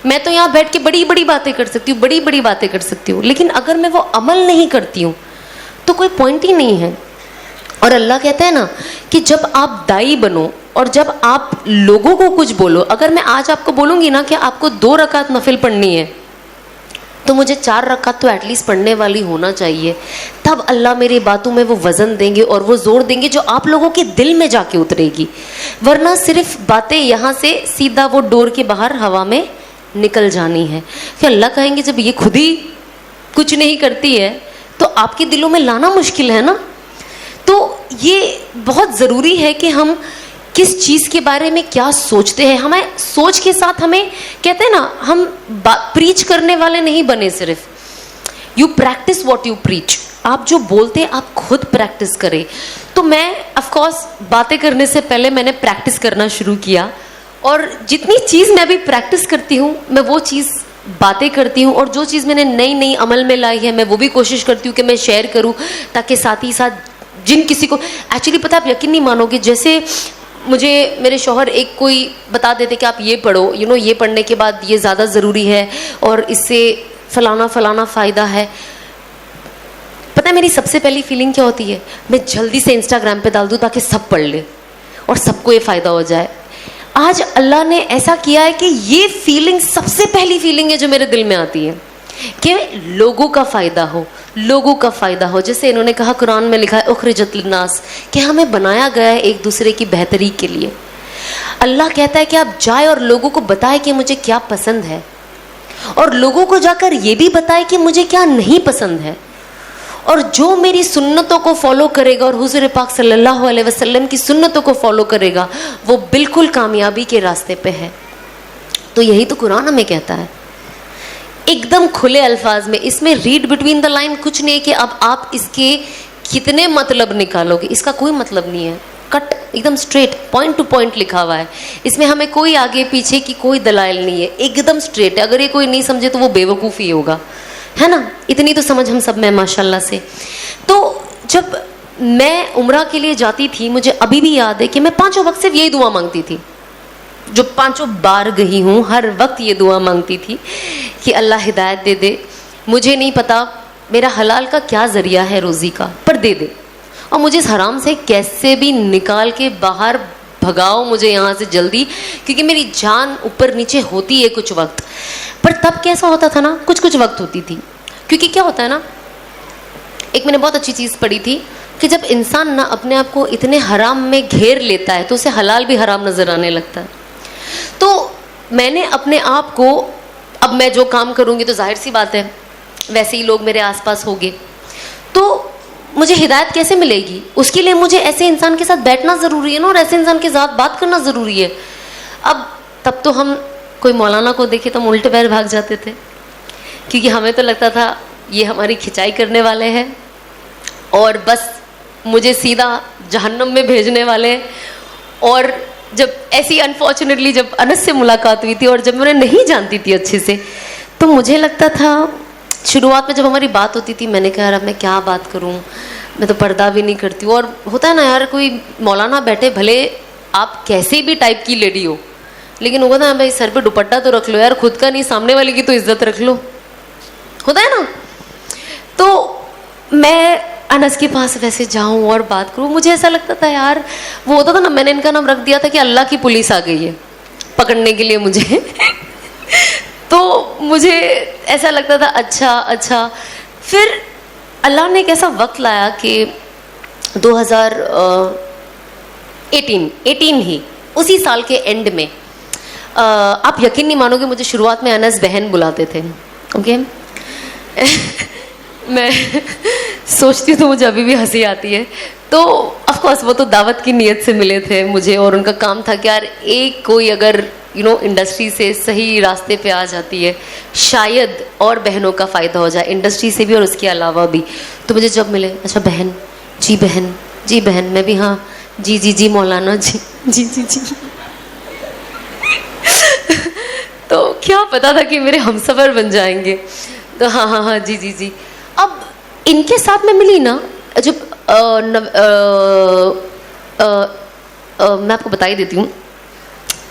میں تو یہاں بیٹھ کے بڑی بڑی باتیں کر سکتی ہوں, بڑی بڑی باتیں کر سکتی ہوں, لیکن اگر میں وہ عمل نہیں کرتی ہوں تو کوئی پوائنٹ ہی نہیں ہے. اور اللہ کہتا ہے نا کہ جب آپ دائی بنو اور جب آپ لوگوں کو کچھ بولو, اگر میں آج آپ کو بولوں گی نا کہ آپ کو 2 رکعت نفل پڑھنی ہے تو مجھے 4 رکعت تو ایٹ لیسٹ پڑھنے والی ہونا چاہیے, تب اللہ میری باتوں میں وہ وزن دیں گے اور وہ زور دیں گے جو آپ لوگوں کے دل میں جا کے اترے گی. ورنہ صرف باتیں یہاں سے سیدھا وہ ڈور کے باہر ہوا میں نکل جانی ہے. پھر اللہ کہیں گے جب یہ خود ہی کچھ نہیں کرتی ہے تو آپ کے دلوں میں لانا مشکل ہے نا. تو یہ بہت ضروری ہے کہ ہم کس چیز کے بارے میں کیا سوچتے ہیں. ہمیں سوچ کے ساتھ ہمیں کہتے ہیں نا ہم پریچ کرنے والے نہیں بنے, صرف you practice what you preach. آپ جو بولتے ہیں آپ خود پریکٹس کریں. تو میں آف کورس باتیں کرنے سے پہلے میں نے پریکٹس کرنا شروع کیا, اور جتنی چیز میں ابھی پریکٹس کرتی ہوں میں وہ چیز باتیں کرتی ہوں, اور جو چیز میں نے نئی عمل میں لائی ہے میں وہ بھی کوشش کرتی ہوں کہ میں شیئر کروں, تاکہ ساتھ ہی ساتھ جن کسی کو ایکچولی پتہ, آپ یقین نہیں مانو گے, جیسے مجھے میرے شوہر ایک کوئی بتا دیتے کہ آپ یہ پڑھو, یہ پڑھنے کے بعد یہ زیادہ ضروری ہے اور اس سے فلانا فائدہ ہے. پتہ ہے میری سب سے پہلی فیلنگ کیا ہوتی ہے؟ میں جلدی سے انسٹاگرام پہ ڈال دوں تاکہ سب پڑھ لے اور سب کو یہ فائدہ ہو جائے. آج اللہ نے ایسا کیا ہے کہ یہ فیلنگ سب سے پہلی فیلنگ ہے جو میرے دل میں آتی ہے کہ لوگوں کا فائدہ ہو, لوگوں کا فائدہ ہو. جیسے انہوں نے کہا قرآن میں لکھا ہے اخرجت للناس, کہ ہمیں بنایا گیا ہے ایک دوسرے کی بہتری کے لیے. اللہ کہتا ہے کہ آپ جائیں اور لوگوں کو بتائیں کہ مجھے کیا پسند ہے, اور لوگوں کو جا کر یہ بھی بتائیں کہ مجھے کیا نہیں پسند ہے. اور جو میری سنتوں کو فالو کرے گا اور حضور پاک صلی اللہ علیہ وسلم کی سنتوں کو فالو کرے گا وہ بالکل کامیابی کے راستے پہ ہے. تو یہی تو قرآن ہمیں کہتا ہے ایک دم کھلے الفاظ میں. اس میں ریڈ بٹوین دا لائن کچھ نہیں ہے کہ اب آپ اس کے کتنے مطلب نکالو گے, اس کا کوئی مطلب نہیں ہے. کٹ ایک دم اسٹریٹ پوائنٹ ٹو پوائنٹ لکھا ہوا ہے. اس میں ہمیں کوئی آگے پیچھے کی کوئی دلائل نہیں ہے, ایک دم اسٹریٹ ہے. اگر یہ کوئی نہیں سمجھے تو وہ بے وقوفی ہوگا, ہے نا. اتنی تو سمجھ ہم سب میں ماشاء اللہ سے. تو جب میں عمرہ کے لیے جاتی تھی مجھے ابھی بھی یاد ہے کہ میں 5 وقت صرف یہی دعا مانگتی تھی. جو 5 بار گئی ہوں ہر وقت یہ دعا مانگتی تھی کہ اللہ ہدایت دے دے. مجھے نہیں پتا میرا حلال کا کیا ذریعہ ہے روزی کا, پر دے دے, اور مجھے اس حرام سے کیسے بھی نکال کے باہر بھگاؤ مجھے یہاں سے جلدی, کیونکہ میری جان اوپر نیچے ہوتی ہے کچھ وقت. پر تب کیسا ہوتا تھا نا, کچھ وقت ہوتی تھی. کیونکہ کیا ہوتا ہے نا, ایک میں نے بہت اچھی چیز پڑھی تھی کہ جب انسان نہ اپنے آپ کو اتنے حرام میں گھیر لیتا ہے تو اسے حلال بھی حرام نظر آنے لگتا ہے. تو میں نے اپنے آپ کو, اب میں جو کام کروں گی تو ظاہر سی بات ہے ویسے ہی لوگ میرے آس پاس ہوں گے, تو مجھے ہدایت کیسے ملے گی؟ اس کے لیے مجھے ایسے انسان کے ساتھ بیٹھنا ضروری ہے نا, اور ایسے انسان کے ساتھ بات کرنا ضروری ہے. اب تب تو ہم کوئی مولانا کو دیکھے تو ہم الٹے پیر بھاگ جاتے تھے, کیونکہ ہمیں تو لگتا تھا یہ ہماری کھچائی کرنے والے ہیں اور بس مجھے سیدھا جہنم میں بھیجنے والے ہیں. اور جب ایسی انفارچونیٹلی جب انس سے ملاقات ہوئی تھی اور جب میں انہیں نہیں جانتی تھی اچھے سے, تو مجھے لگتا تھا شروعات میں جب ہماری بات ہوتی تھی میں نے کہا یار اب میں کیا بات کروں, میں تو پردہ بھی نہیں کرتی ہوں. اور ہوتا ہے نا یار, کوئی مولانا بیٹھے بھلے آپ کیسے بھی ٹائپ کی لیڈی ہو, لیکن وہ نا بھائی سر پہ دوپٹہ تو رکھ لو یار, خود کا نہیں سامنے والے کی تو عزت رکھ لو, ہوتا ہے نا. تو میں انس کے پاس ویسے جاؤں اور بات کروں, مجھے ایسا لگتا تھا یار, وہ ہوتا تھا نا, میں نے ان کا نام رکھ دیا تھا کہ اللہ کی پولیس آ گئی ہے پکڑنے کے لیے مجھے. تو مجھے ایسا لگتا تھا اچھا. پھر اللہ نے ایک ایسا وقت لایا کہ 2018 ہی اسی سال کے اینڈ میں, آپ یقین نہیں مانو گے مجھے شروعات میں انس بہن بلاتے تھے. اوکے میں سوچتی ہوں تو مجھے ابھی بھی ہنسی آتی ہے. تو آف کورس وہ تو دعوت کی نیت سے ملے تھے مجھے, اور ان کا کام تھا کہ یار ایک کوئی اگر انڈسٹری سے صحیح راستے پہ آ جاتی ہے شاید اور بہنوں کا فائدہ ہو جائے, انڈسٹری سے بھی اور اس کے علاوہ بھی. تو مجھے جب ملے, اچھا بہن, جی بہن, میں بھی ہاں, جی مولانا, جی. تو کیا پتا تھا کہ میرے ہمسفر بن جائیں گے. تو ہاں جی. اب ان کے ساتھ میں ملی نا, جب میں آپ کو بتا ہی دیتی ہوں.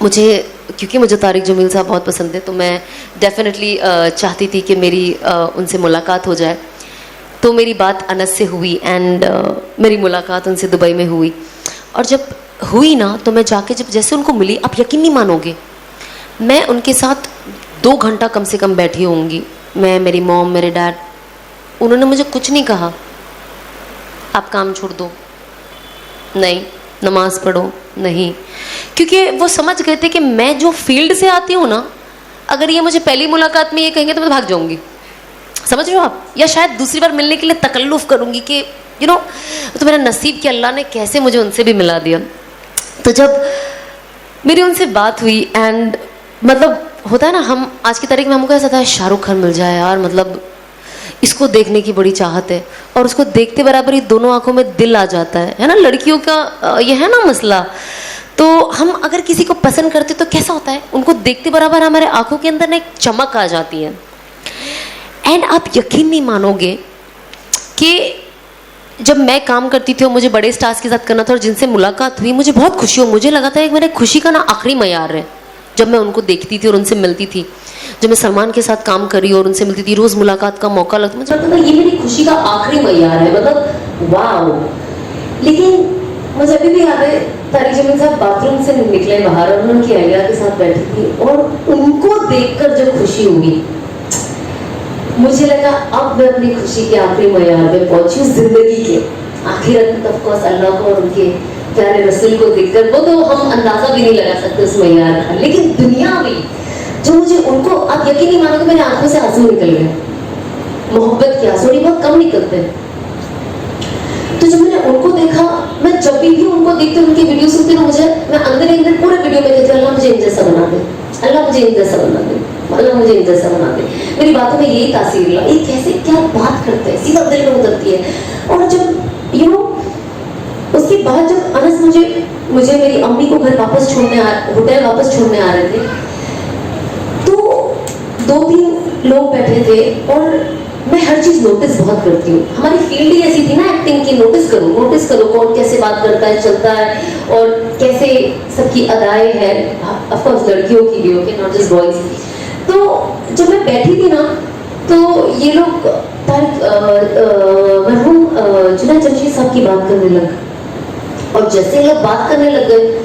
کیونکہ مجھے طارق جمیل صاحب بہت پسند ہے تو میں ڈیفینیٹلی چاہتی تھی کہ میری ان سے ملاقات ہو جائے. تو میری بات انس سے ہوئی اینڈ میری ملاقات ان سے دبئی میں ہوئی. اور جب ہوئی نا تو میں جا کے جب جیسے ان کو ملی, آپ یقین نہیں مانو گے, میں ان کے ساتھ 2 گھنٹہ کم سے کم بیٹھی ہوں گی. میں, میری موم, میرے ڈیڈ, انہوں نے مجھے کچھ نہیں کہا. آپ کام چھوڑ دو, نہیں. نماز پڑھو, نہیں. کیونکہ وہ سمجھ گئے تھے کہ میں جو فیلڈ سے آتی ہوں نا, اگر یہ مجھے پہلی ملاقات میں یہ کہیں گے تو میں بھاگ جاؤں گی. سمجھ رہے ہو آپ؟ یا شاید دوسری بار ملنے کے لیے تکلف کروں گی کہ تو میرا نصیب کہ اللہ نے کیسے مجھے ان سے بھی ملا دیا. تو جب میری ان سے بات ہوئی اینڈ مطلب ہوتا ہے نا, ہم آج کی تاریخ میں ہم کو ایسا تھا شاہ رخ خان مل جائے یار, مطلب اس کو دیکھنے کی بڑی چاہت ہے. اور اس کو دیکھتے برابر ہی دونوں آنکھوں میں دل آ جاتا ہے نا, لڑکیوں کا یہ ہے نا مسئلہ. تو ہم اگر کسی کو پسند کرتے تو کیسا ہوتا ہے, ان کو دیکھتے برابر ہمارے آنکھوں کے اندر نا ایک چمک آ جاتی ہے. اینڈ آپ یقین نہیں مانو گے کہ جب میں کام کرتی تھی اور مجھے بڑے اسٹارز کے ساتھ کرنا تھا اور جن سے ملاقات ہوئی مجھے بہت خوشی ہو. مجھے لگا تھا کہ میرے خوشی کا نا آخری معیار ہے جب میں ان کو دیکھتی تھی اور ان سے ملتی تھی. جب میں سلمان کے ساتھ کام کر رہی اور ان سے ملتی تھی, روز ملاقات کا موقع لگتا, مجھے لگتا تھا یہ میری خوشی کا آخری معیار ہے, مطلب واو. لیکن مجھے ابھی بھی یاد ہے طارق جمیل صاحب باتھ روم سے نکلے باہر اور ان کی اہلیہ کے ساتھ بیٹھی تھی اور ان کو دیکھ کر جو خوشی ہوگی, مجھے لگا اب میں اپنی خوشی کے آخری معیار میں پہنچی ہوں زندگی کے. آخرت میں آف کورس اللہ کو اور ان کے پیارے رسول کو دیکھ کر وہ تو ہم اندازہ بھی نہیں لگا سکتے اس معیار کا. لیکن دنیا میں جو مجھے ان کو, آپ یقین نہیں مانو کہ میرے آنکھوں سے آنسو نکل گئے. محبت کے آنسو بہت کم نکلتے. تو جب میں نے ان کو دیکھا, میں جب بھی ان کو دیکھتی ہوں, ان کی ویڈیو سنتی ہوں, مجھے میں اندر ہی اندر پورے ویڈیو میں کہتی ہوں اللہ مجھے ان جیسا بنا دے, اللہ مجھے ان جیسا بنا دے, اللہ مجھے ان جیسا بنا دے. میری باتوں میں یہی تاثیر لا, یہ کیسے کیا بات کرتے ہیں, سیدھا دل میں اترتی ہے. اور جب اس کے بعد جب انس مجھے میری امی کو گھر واپس چھوڑنے ہوٹل واپس چھوڑنے آ رہے تھے, تو 2-3 لوگ بیٹھے تھے اور میں ہر چیز نوٹس بہت کرتی ہوں. ہماری فیلڈ ہی ایسی تھی نا ایکٹنگ کی, نوٹس کرو کون کیسے بات کرتا ہے, چلتا ہے, اور کیسے سب کی ادائیں ہیں, آف کورس لڑکیوں کی بھی, اوکے, ناٹ جسٹ بوائز. تو جب میں بیٹھی تھی نا تو یہ لوگ مرحوم جنید جمشید صاحب کی بات کرنے لگ, اور جیسے لوگ بات کرنے لگ گئے,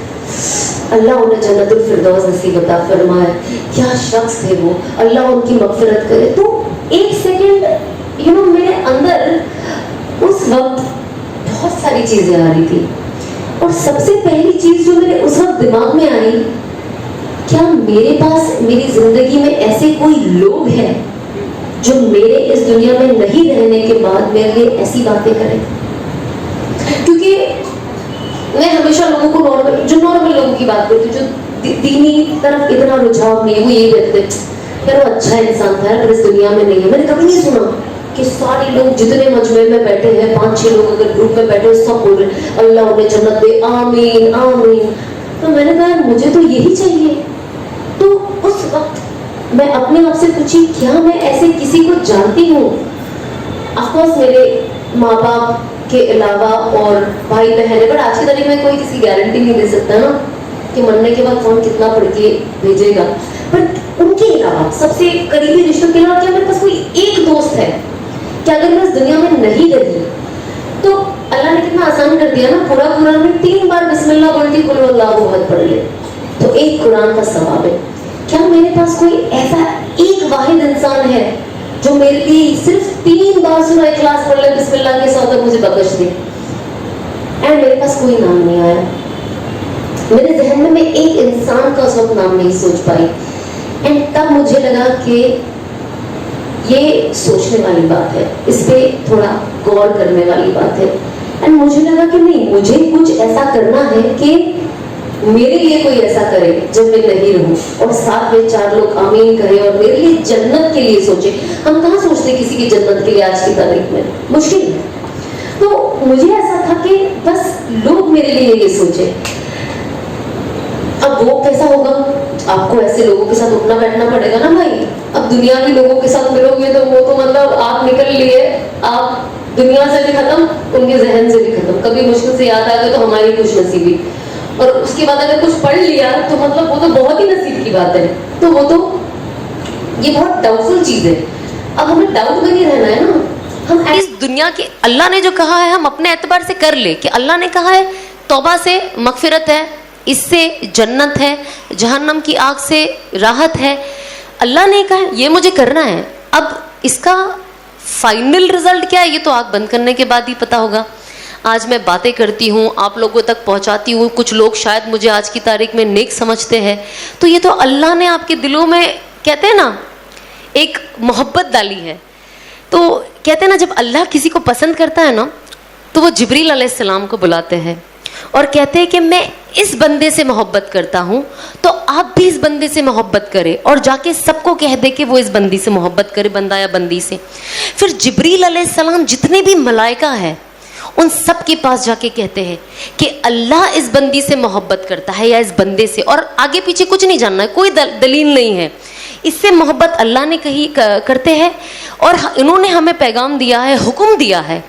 اللہ انہیں جنت الفردوس نصیب عطا فرمائے, کیا شخص تھے وہ, اللہ ان کی مغفرت کرے. تو ایک سیکنڈ میرے اندر اس وقت بہت ساری چیزیں آ رہی تھی, اور سب سے پہلی چیز جو میرے اس وقت دماغ میں آئی, کیا میرے پاس میری زندگی میں ایسے کوئی لوگ ہیں جو میرے اس دنیا میں نہیں رہنے کے بعد میرے لیے ایسی باتیں کریں. کیونکہ میں ہمیشہ لوگوں کو نارمل لوگوں کی بات کرتی ہوں جو دینی طرف اتنا رجحان نہیں ہے, وہ یہی کہتے ہیں وہ اچھا انسان تھا پر اس دنیا میں نہیں ہے. میں نے کبھی نہیں سنا کہ سارے لوگ جتنے مجمع میں بیٹھے ہیں, 5-6 لوگ اگر گروپ میں بیٹھے ہیں, سب بول رہے ہیں اللہ انہیں جنت دے, آمین آمین. تو میں نے کہا مجھے تو یہی چاہیے. تو اس وقت میں اپنے آپ سے پوچھی کیا میں ایسے کسی کو جانتی ہوں. آف کورس میرے ماں باپ کے علاوہ اور بھائی بہن ہے, پر آج کی تاریخ میں کوئی کسی گارنٹی نہیں دے سکتا نا کہ مرنے کے بعد کون کتنا پڑھ کے بھیجے گا. بٹ ان کے علاوہ سب سے قریبی رشتوں کے علاوہ کیا میرے پاس کوئی ایک دوست ہے کہ اگر میں اس دنیا میں نہیں رہی تو اللہ نے کتنا آسان کر دیا نا, پورا قرآن میں 3 بار بسم اللہ بولتی قل اللہ احد پڑھ لے تو 1 قرآن کا ثواب ہے. کیا میرے پاس کوئی ایسا ایک واحد انسان ہے جو میرے لیے صرف 3 بار سورہ اخلاص پڑھ لے بسم اللہ کے ساتھ مجھے بخش دے؟ اینڈ میرے پاس کوئی نام نہیں آیا. میرے ذہن میں ایک انسان کا اس وقت نام نہیں سوچ پائی. اینڈ تب مجھے لگا کہ یہ سوچنے والی بات ہے, اس پہ تھوڑا غور کرنے والی بات ہے. اینڈ مجھے لگا کہ نہیں, مجھے کچھ ایسا کرنا ہے کہ میرے لیے کوئی ایسا کرے جب میں نہیں رہوں, اور ساتھ میں 4 لوگ آمین کہیں اور میرے لیے جنت کے لیے سوچے. ہم کہاں سوچتے کسی کی جنت کے لیے آج کی تاریخ میں, مشکل ہے. تو مجھے ایسا تھا کہ بس لوگ میرے لیے یہ سوچے. اب وہ کیسا ہوگا, آپ کو ایسے لوگوں کے ساتھ اٹھنا بیٹھنا پڑے گا نا بھائی. اب دنیا کے لوگوں کے ساتھ ملو گے تو وہ تو مطلب آپ نکل لیے, آپ دنیا سے بھی ختم, ان کے ذہن سے بھی ختم. کبھی مشکل سے یاد آ گئے تو ہماری خوش نصیبی, اور اس کے بعد اگر کچھ پڑھ لیا تو مطلب وہ تو بہت ہی نصیب کی بات ہے. تو وہ تو یہ بہت ڈاؤٹ فل چیز ہے. اب ہمیں ڈاؤٹ میں نہیں رہنا ہے نا. ہم اس دنیا کے اللہ نے جو کہا ہے ہم اپنے اعتبار سے کر لے, کہ اللہ نے کہا ہے توبہ سے مغفرت ہے, اس سے جنت ہے, جہنم کی آگ سے راحت ہے. اللہ نے کہا یہ مجھے کرنا ہے. اب اس کا فائنل رزلٹ کیا ہے یہ تو آنکھ بند کرنے کے بعد ہی پتا ہوگا. آج میں باتیں کرتی ہوں, آپ لوگوں تک پہنچاتی ہوں, کچھ لوگ شاید مجھے آج کی تاریخ میں نیک سمجھتے ہیں, تو یہ تو اللہ نے آپ کے دلوں میں, کہتے ہیں نا, ایک محبت ڈالی ہے. تو کہتے ہیں نا جب اللہ کسی کو پسند کرتا ہے نا تو وہ جبریل علیہ السلام کو بلاتے ہیں اور کہتے ہیں کہ میں اس بندے سے محبت کرتا ہوں, تو آپ بھی اس بندے سے محبت کرے, اور جا کے سب کو کہہ دے کہ وہ اس بندی سے محبت کرے, بندہ یا بندی سے. پھر جبریل علیہ السلام جتنے بھی ملائکہ ہیں ان سب کے پاس جا کے کہتے ہیں کہ اللہ اس بندی سے محبت کرتا ہے یا اس بندے سے, اور آگے پیچھے کچھ نہیں جاننا ہے, کوئی دلیل نہیں ہے, اس سے محبت اللہ نے کہی کرتے ہیں, اور انہوں نے ہمیں پیغام دیا ہے, حکم دیا ہے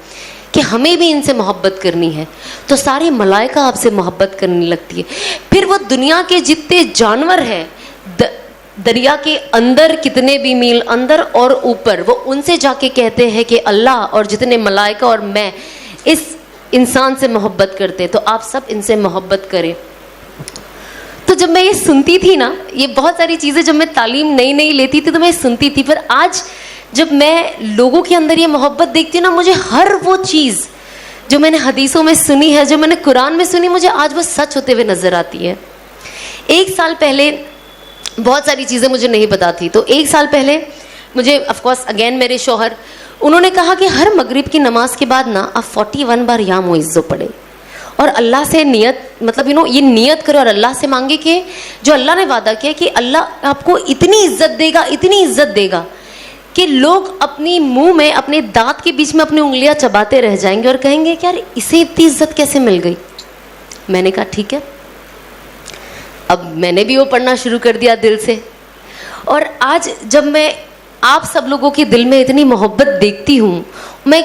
کہ ہمیں بھی ان سے محبت کرنی ہے. تو سارے ملائکہ آپ سے محبت کرنے لگتی ہے. پھر وہ دنیا کے جتنے جانور ہیں, دریا کے اندر کتنے بھی میل اندر اور اوپر, وہ ان سے جا کے کہتے ہیں کہ اللہ اور جتنے ملائکہ اور میں اس انسان سے محبت کرتے, تو آپ سب ان سے محبت کریں. تو جب میں یہ سنتی تھی نا, یہ بہت ساری چیزیں جب میں تعلیم نئی لیتی تھی تو میں سنتی تھی, پر آج جب میں لوگوں کے اندر یہ محبت دیکھتی ہوں نا, مجھے ہر وہ چیز جو میں نے حدیثوں میں سنی ہے, جو میں نے قرآن میں سنی, مجھے آج وہ سچ ہوتے ہوئے نظر آتی ہے. 1 سال پہلے بہت ساری چیزیں مجھے نہیں پتا تھی, تو 1 سال پہلے مجھے آف کورس اگین میرے شوہر, انہوں نے کہا کہ ہر مغرب کی نماز کے بعد نا آپ 41 بار یا معزو پڑھے, اور اللہ سے نیت, مطلب یہ نیت کرو اور اللہ سے مانگے کہ جو اللہ نے وعدہ کیا کہ اللہ آپ کو اتنی عزت دے گا, اتنی عزت دے گا کہ لوگ اپنی منہ میں, اپنے دانت کے بیچ میں اپنی انگلیاں چباتے رہ جائیں گے اور کہیں گے کہ یار اسے اتنی عزت کیسے مل گئی. میں نے کہا ٹھیک ہے. اب میں نے بھی وہ پڑھنا شروع کر دیا دل سے, اور آج جب میں آپ سب لوگوں کے دل میں اتنی محبت دیکھتی ہوں, میں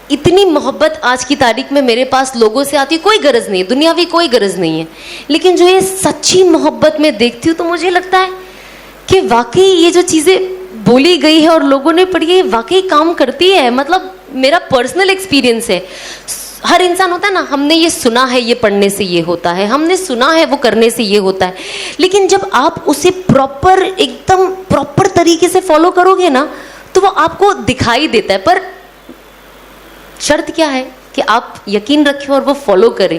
اتنی محبت آج کی تاریخ میں میرے پاس لوگوں سے آتی, کوئی غرض نہیں ہے, دنیاوی کوئی غرض نہیں ہے, لیکن جو یہ سچی محبت میں دیکھتی ہوں تو مجھے لگتا ہے کہ واقعی یہ جو چیزیں بولی گئی ہے اور لوگوں نے پڑھی ہے واقعی کام کرتی ہے. مطلب میرا پرسنل ایکسپیرینس ہے. ہر انسان ہوتا ہے نا, ہم نے یہ سنا ہے یہ پڑھنے سے یہ ہوتا ہے, ہم نے سنا ہے وہ کرنے سے یہ ہوتا ہے, لیکن جب آپ اسے پراپر, ایک دم پراپر طریقے سے فالو کرو گے نا تو وہ آپ کو دکھائی دیتا ہے. پر شرط کیا ہے کہ آپ یقین رکھیں اور وہ فالو کریں.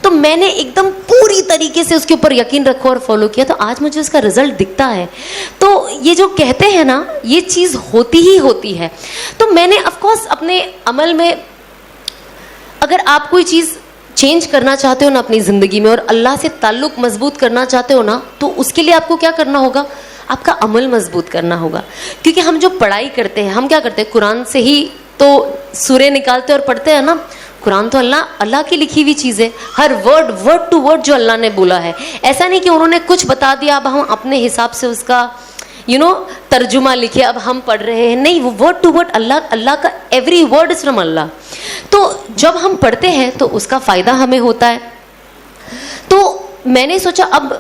تو میں نے ایک دم پوری طریقے سے اس کے اوپر یقین رکھا اور فالو کیا, تو آج مجھے اس کا رزلٹ دکھتا ہے. تو یہ جو کہتے ہیں نا یہ چیز ہوتی ہی ہوتی ہے. تو میں نے آف کورس اپنے عمل میں, اگر آپ کوئی چیز چینج کرنا چاہتے ہو نا اپنی زندگی میں اور اللہ سے تعلق مضبوط کرنا چاہتے ہو نا, تو اس کے لیے آپ کو کیا کرنا ہوگا, آپ کا عمل مضبوط کرنا ہوگا. کیونکہ ہم جو پڑھائی کرتے ہیں, ہم کیا کرتے ہیں, قرآن سے ہی تو سورے نکالتے اور پڑھتے ہیں نا. قرآن تو اللہ کی لکھی ہوئی چیز ہے, ہر ورڈ ٹو ورڈ جو اللہ نے بولا ہے. ایسا نہیں کہ انہوں نے کچھ بتا دیا اب ہم اپنے حساب سے اس کا ترجمہ لکھے اب ہم پڑھ رہے ہیں. نہیں, وہ ورڈ ٹو ورڈ اللہ کا ایوری ورڈ از فرام اللہ. تو جب ہم پڑھتے ہیں تو اس کا فائدہ ہمیں ہوتا ہے. تو میں نے سوچا اب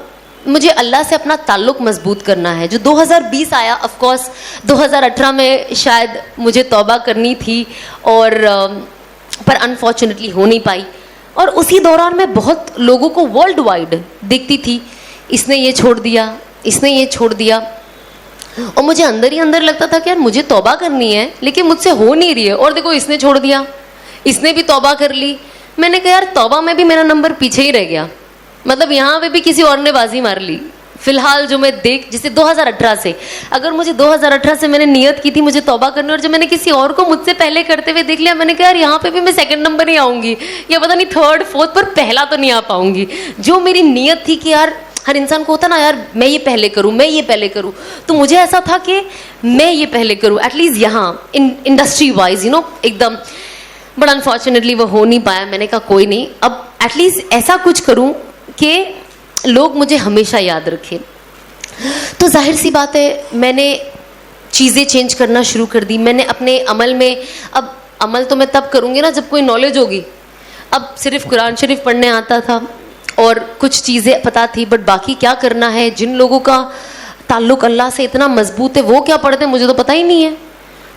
مجھے اللہ سے اپنا تعلق مضبوط کرنا ہے. جو 2020 آیا, آف کورس 2018 میں شاید مجھے توبہ کرنی تھی اور پر انفارچونیٹلی ہو نہیں پائی. اور اسی دوران میں بہت لوگوں کو ورلڈ وائڈ دیکھتی تھی, اس نے یہ چھوڑ دیا, اس نے یہ چھوڑ دیا, اور مجھے اندر ہی اندر لگتا تھا کہ یار مجھے توبہ کرنی ہے لیکن مجھ سے ہو نہیں رہی ہے. اور دیکھو اس نے چھوڑ دیا, اس نے بھی توبہ کر لی. میں نے کہا یار توبہ میں بھی میرا نمبر پیچھے ہی رہ گیا, مطلب یہاں پہ بھی کسی اور نے بازی مار لی. فی الحال جو میں جیسے 2018 سے, اگر مجھے 2018 سے میں نے نیت کی تھی مجھے توبہ کرنی, اور جب میں نے کسی اور کو مجھ سے پہلے کرتے ہوئے دیکھ لیا, میں نے کہا یار یہاں پہ بھی میں سیکنڈ نمبر ہی آؤں گی, یا پتہ نہیں تھرڈ فورتھ, پر پہلا تو نہیں آ پاؤں گی. جو میری نیت تھی کہ یار ہر انسان کو ہوتا نا یار میں یہ پہلے کروں, میں یہ پہلے کروں, تو مجھے ایسا تھا کہ میں یہ پہلے کروں ایٹ لیسٹ یہاں انڈسٹری وائز ایک دم. بٹ انفارچونیٹلی وہ ہو نہیں پایا. میں نے کہا کوئی نہیں, اب ایٹ لیسٹ ایسا کچھ کروں کہ لوگ مجھے ہمیشہ یاد رکھیں. تو ظاہر سی بات ہے میں نے چیزیں چینج کرنا شروع کر دی. میں نے اپنے عمل میں اب عمل تو میں تب کروں گی نا جب کوئی نالج ہوگی. اب صرف قرآن شریف پڑھنے آتا تھا اور کچھ چیزیں پتہ تھی, بٹ باقی کیا کرنا ہے, جن لوگوں کا تعلق اللہ سے اتنا مضبوط ہے وہ کیا پڑھتے ہیں مجھے تو پتہ ہی نہیں ہے.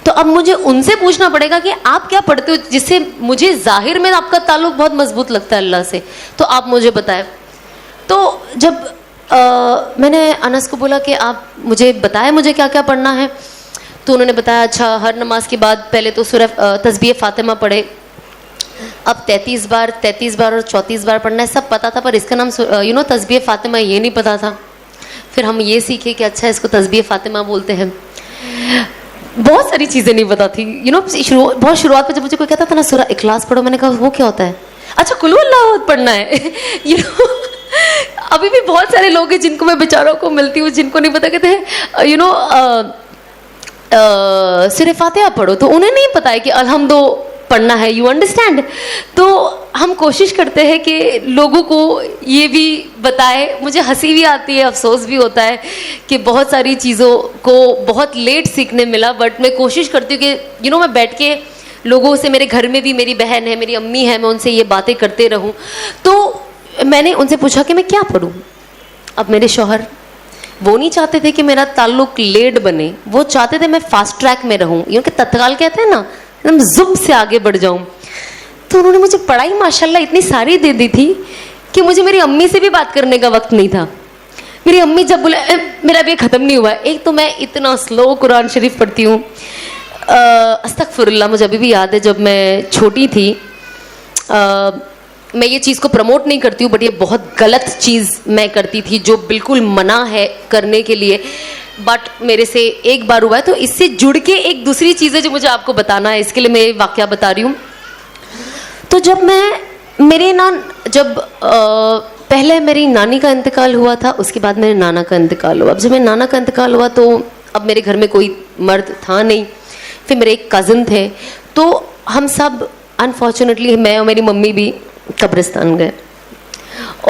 تو اب مجھے ان سے پوچھنا پڑے گا کہ آپ کیا پڑھتے ہو, جس سے مجھے ظاہر میں آپ کا تعلق بہت مضبوط لگتا ہے اللہ سے, تو آپ مجھے بتائیں. تو جب میں نے انس کو بولا کہ آپ مجھے بتائیں مجھے کیا کیا پڑھنا ہے, تو انہوں نے بتایا اچھا ہر نماز کے بعد پہلے تو سورہ تسبیح فاطمہ پڑھے, اب 33 بار اور 34 بار پڑھنا ہے, سب پتہ تھا, پر اس کا نام تسبیح فاطمہ یہ نہیں پتہ تھا. پھر ہم یہ سیکھے کہ اچھا اس کو تسبیح فاطمہ بولتے ہیں. بہت ساری چیزیں نہیں پتہ تھی, بہت شروعات میں جب مجھے کوئی کہتا تھا نا سورہ اخلاص پڑھو, میں نے کہا وہ کیا ہوتا ہے, اچھا قل اللہ احد پڑھنا ہے. ابھی بھی بہت سارے لوگ ہیں جن کو میں بیچاروں کو ملتی ہوں جن کو نہیں پتا, کہتے ہیں سورہ فاتحہ پڑھو, تو انہیں نہیں پتا ہے کہ الحمد پڑھنا ہے, یو انڈرسٹینڈ. تو ہم کوشش کرتے ہیں کہ لوگوں کو یہ بھی بتائے. مجھے ہنسی بھی آتی ہے, افسوس بھی ہوتا ہے کہ بہت ساری چیزوں کو بہت لیٹ سیکھنے ملا, بٹ میں کوشش کرتی ہوں کہ میں بیٹھ کے لوگوں سے, میرے گھر میں بھی میری بہن ہے, میری امی ہے, میں ان سے یہ باتیں کرتے رہوں. تو میں نے ان سے پوچھا کہ میں کیا پڑھوں. اب میرے شوہر وہ نہیں چاہتے تھے کہ میرا تعلق لیٹ بنے, وہ چاہتے تھے میں فاسٹ ٹریک میں رہوں, کیونکہ تتکال کہتے ہیں نا, ایک دم زب سے آگے بڑھ جاؤں. تو انہوں نے مجھے پڑھائی ماشاءاللہ اتنی ساری دے دی تھی کہ مجھے میری امی سے بھی بات کرنے کا وقت نہیں تھا. میری امی جب بولے میرا بھی ختم نہیں ہوا ہے, ایک تو میں اتنا سلو قرآن شریف پڑھتی ہوں, استغفر اللہ. مجھے ابھی بھی یاد ہے جب میں چھوٹی تھی, میں یہ چیز کو پروموٹ نہیں کرتی ہوں, بٹ یہ بہت غلط چیز میں کرتی تھی جو بالکل منع ہے کرنے کے لیے, بٹ میرے سے ایک بار ہوا ہے. تو اس سے جڑ کے ایک دوسری چیز ہے جو مجھے آپ کو بتانا ہے, اس کے لیے میں یہ واقعہ بتا رہی ہوں. تو جب پہلے میری نانی کا انتقال ہوا تھا, اس کے بعد میرے نانا کا انتقال ہوا. اب جب میرے نانا کا انتقال ہوا تو اب میرے گھر میں کوئی مرد تھا نہیں, پھر میرے ایک کزن تھے, تو ہم سب انفارچونیٹلی میں اور میری ممی بھی قبرستان گئے,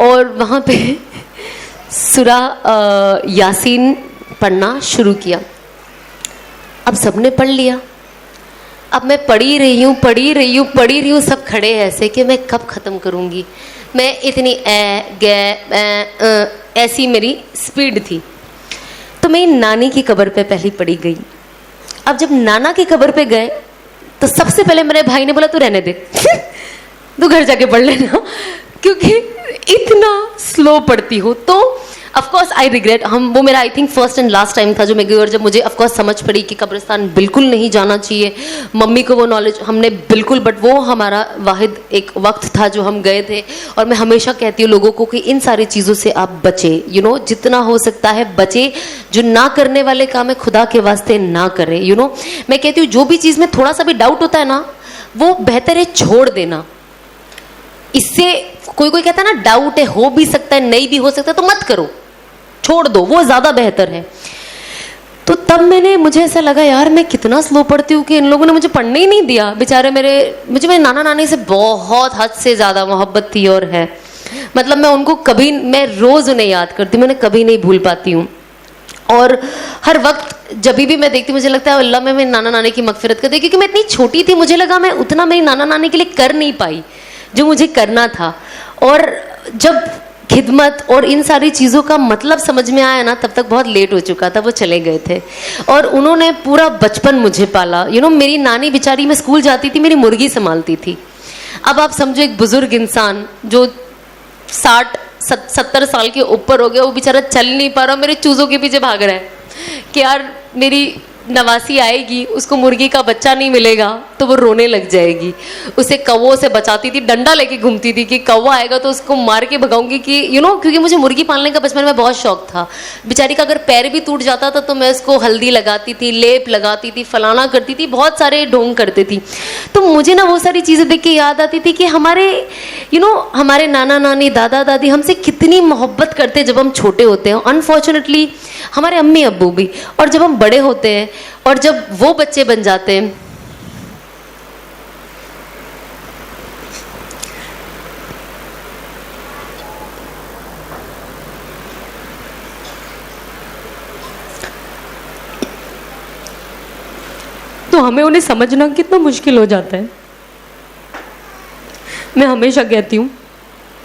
اور وہاں پہ سورہ یاسین پڑھنا شروع کیا. اب سب نے پڑھ لیا, اب میں پڑھی رہی ہوں, سب کھڑے ہیں ایسے کہ میں کب ختم کروں گی. میں اتنی ایسی میری سپیڈ تھی. تو میں نانی کی قبر پہ پہلی پڑھی گئی. اب جب نانا کی قبر پہ گئے تو سب سے پہلے میرے بھائی نے بولا تو رہنے دے, تو گھر جا کے پڑھ لینا, کیونکہ اتنا سلو پڑھتی ہوں. تو آف کورس آئی ریگریٹ, وہ میرا I think first and last time تھا جو میں گئی, اور جب مجھے آف کورس سمجھ پڑی کہ قبرستان بالکل نہیں جانا چاہیے. ممی کو وہ نالج ہم نے بالکل, بٹ وہ ہمارا واحد ایک وقت تھا جو ہم گئے تھے. اور میں ہمیشہ کہتی ہوں لوگوں کو کہ ان ساری چیزوں سے آپ بچیں, جتنا ہو سکتا ہے بچیں. جو نہ کرنے والے کام ہے خدا کے واسطے نہ کریں. میں کہتی ہوں جو بھی چیز میں تھوڑا سا بھی ڈاؤٹ ہوتا ہے نا, وہ بہتر ہے چھوڑ دینا. اس سے کوئی کہتا ہے نا ڈاؤٹ ہے, ہو بھی سکتا ہے نہیں بھی ہو سکتا, تو مت کرو, چھوڑ دو, وہ زیادہ بہتر ہے. تو تب مجھے ایسا لگا یار میں کتنا سلو پڑھتی ہوں کہ ان لوگوں نے مجھے پڑھنے ہی نہیں دیا بیچارے. مجھے میرے نانا نانی سے بہت حد سے زیادہ محبت تھی اور ہے, مطلب میں ان کو میں روز انہیں یاد کرتی ہوں, میں انہیں کبھی نہیں بھول پاتی ہوں. اور ہر وقت جب بھی میں دیکھتی ہوں مجھے لگتا ہے اللہ میں میرے نانا نانی کی مغفرت کر دے, کیونکہ میں اتنی چھوٹی تھی, مجھے لگا میں اتنا میری نانا نانی کے لیے کر نہیں پائی جو مجھے کرنا تھا. اور جب خدمت اور ان ساری چیزوں کا مطلب سمجھ میں آیا نا, تب تک بہت لیٹ ہو چکا تھا, وہ چلے گئے تھے. اور انہوں نے پورا بچپن مجھے پالا. میری نانی بیچاری, میں اسکول جاتی تھی میری مرغی سنبھالتی تھی. اب آپ سمجھو ایک بزرگ انسان جو 60-70 سال کے اوپر ہو گیا, وہ بیچارہ چل نہیں پا رہا, میرے چوزوں کے پیچھے بھاگ رہا ہے کہ یار میری نواسی آئے گی, اس کو مرغی کا بچہ نہیں ملے گا تو وہ رونے لگ جائے گی. اسے کووں سے بچاتی تھی, ڈنڈا لے کے گھومتی تھی کہ کوا آئے گا تو اس کو مار کے بھگاؤں گی, کہ کیونکہ مجھے مرغی پالنے کا بچپن میں بہت شوق تھا. بیچاری کا اگر پیر بھی ٹوٹ جاتا تھا تو میں اس کو ہلدی لگاتی تھی, لیپ لگاتی تھی, فلانا کرتی تھی, بہت سارے ڈھونگ کرتی تھی. تو مجھے نا وہ ساری چیزیں دیکھ کے یاد آتی تھی کہ ہمارے نانا نانی دادا دادی ہم سے کتنی محبت کرتے جب ہم چھوٹے ہوتے ہیں. انفارچونیٹلی ہمارے امی ابو بھی, اور جب ہم بڑے ہوتے ہیں اور جب وہ بچے بن جاتے ہیں, تو تو ہمیں انہیں سمجھنا کتنا مشکل ہو جاتا ہے. میں ہمیشہ کہتی ہوں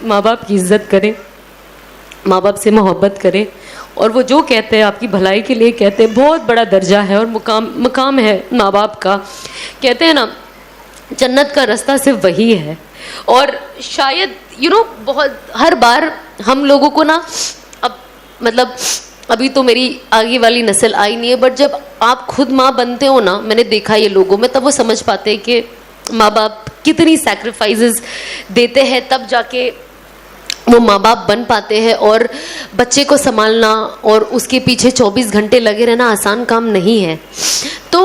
ماں باپ کی عزت کریں, ماں باپ سے محبت کریں, اور وہ جو کہتے ہیں آپ کی بھلائی کے لیے کہتے ہیں. بہت بڑا درجہ ہے اور مقام ہے ماں باپ کا. کہتے ہیں نا جنت کا راستہ صرف وہی ہے. اور شاید بہت ہر بار ہم لوگوں کو نا, اب مطلب ابھی تو میری آگے والی نسل آئی نہیں ہے, بٹ جب آپ خود ماں بنتے ہو نا, میں نے دیکھا یہ لوگوں میں, تب وہ سمجھ پاتے ہیں کہ ماں باپ کتنی سیکریفائزز دیتے ہیں, تب جا کے وہ ماں باپ بن پاتے ہیں. اور بچے کو سنبھالنا اور اس کے پیچھے 24 گھنٹے لگے رہنا آسان کام نہیں ہے. تو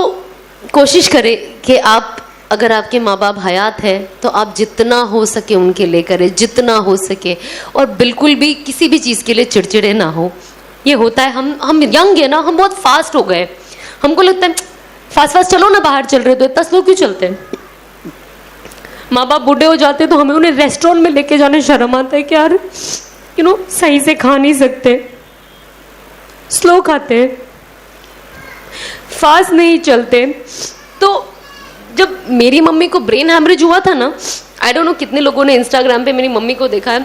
کوشش کریں کہ آپ, اگر آپ کے ماں باپ حیات ہے تو آپ جتنا ہو سکے ان کے لیے کریں, جتنا ہو سکے, اور بالکل بھی کسی بھی چیز کے لیے چڑچڑے نہ ہو. یہ ہوتا ہے ہم ینگ ہیں نا, ہم بہت فاسٹ ہو گئے. ہم کو لگتا ہے فاسٹ چلو نا, باہر چل رہے تو اتنا سلو کیوں چلتے ہیں. ماں باپ بوڑھے ہو جاتے تو ہمیں انہیں ریسٹورینٹ میں لے کے جانے شرم آتا ہے کہ یار صحیح سے کھا نہیں سکتے, سلو کھاتے ہیں, فاسٹ نہیں چلتے. تو جب میری ممی کو برین ہیمریج ہوا تھا نا, آئی ڈونٹ نو کتنے لوگوں نے انسٹاگرام پہ میری ممی کو دیکھا ہے,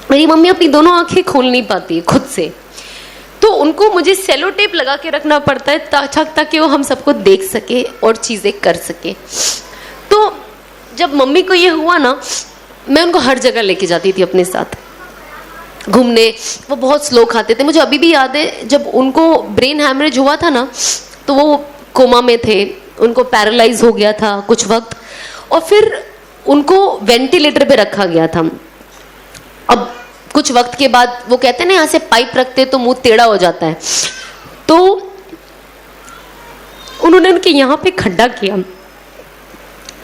میری ممی اپنی دونوں آنکھیں کھول نہیں پاتی ہے خود سے, تو ان کو مجھے سیلو ٹیپ لگا کے رکھنا پڑتا ہے تاکہ وہ ہم سب کو دیکھ سکے اور چیزیں کر سکے. تو جب ممی کو یہ ہوا نا, میں ان کو ہر جگہ لے کے جاتی تھی اپنے ساتھ گھومنے. وہ بہت سلو کھاتے تھے. مجھے ابھی بھی یاد ہے جب ان کو برین ہیمریج ہوا تھا نا, تو وہ کوما میں تھے, ان کو پیرالائز ہو گیا تھا کچھ وقت, اور پھر ان کو وینٹیلیٹر پہ رکھا گیا تھا. اب کچھ وقت کے بعد وہ کہتے ہیں نا یہاں سے پائپ رکھتے تو منہ ٹیڑھا ہو جاتا ہے, تو انہوں نے ان کے یہاں پہ کھڈا کیا.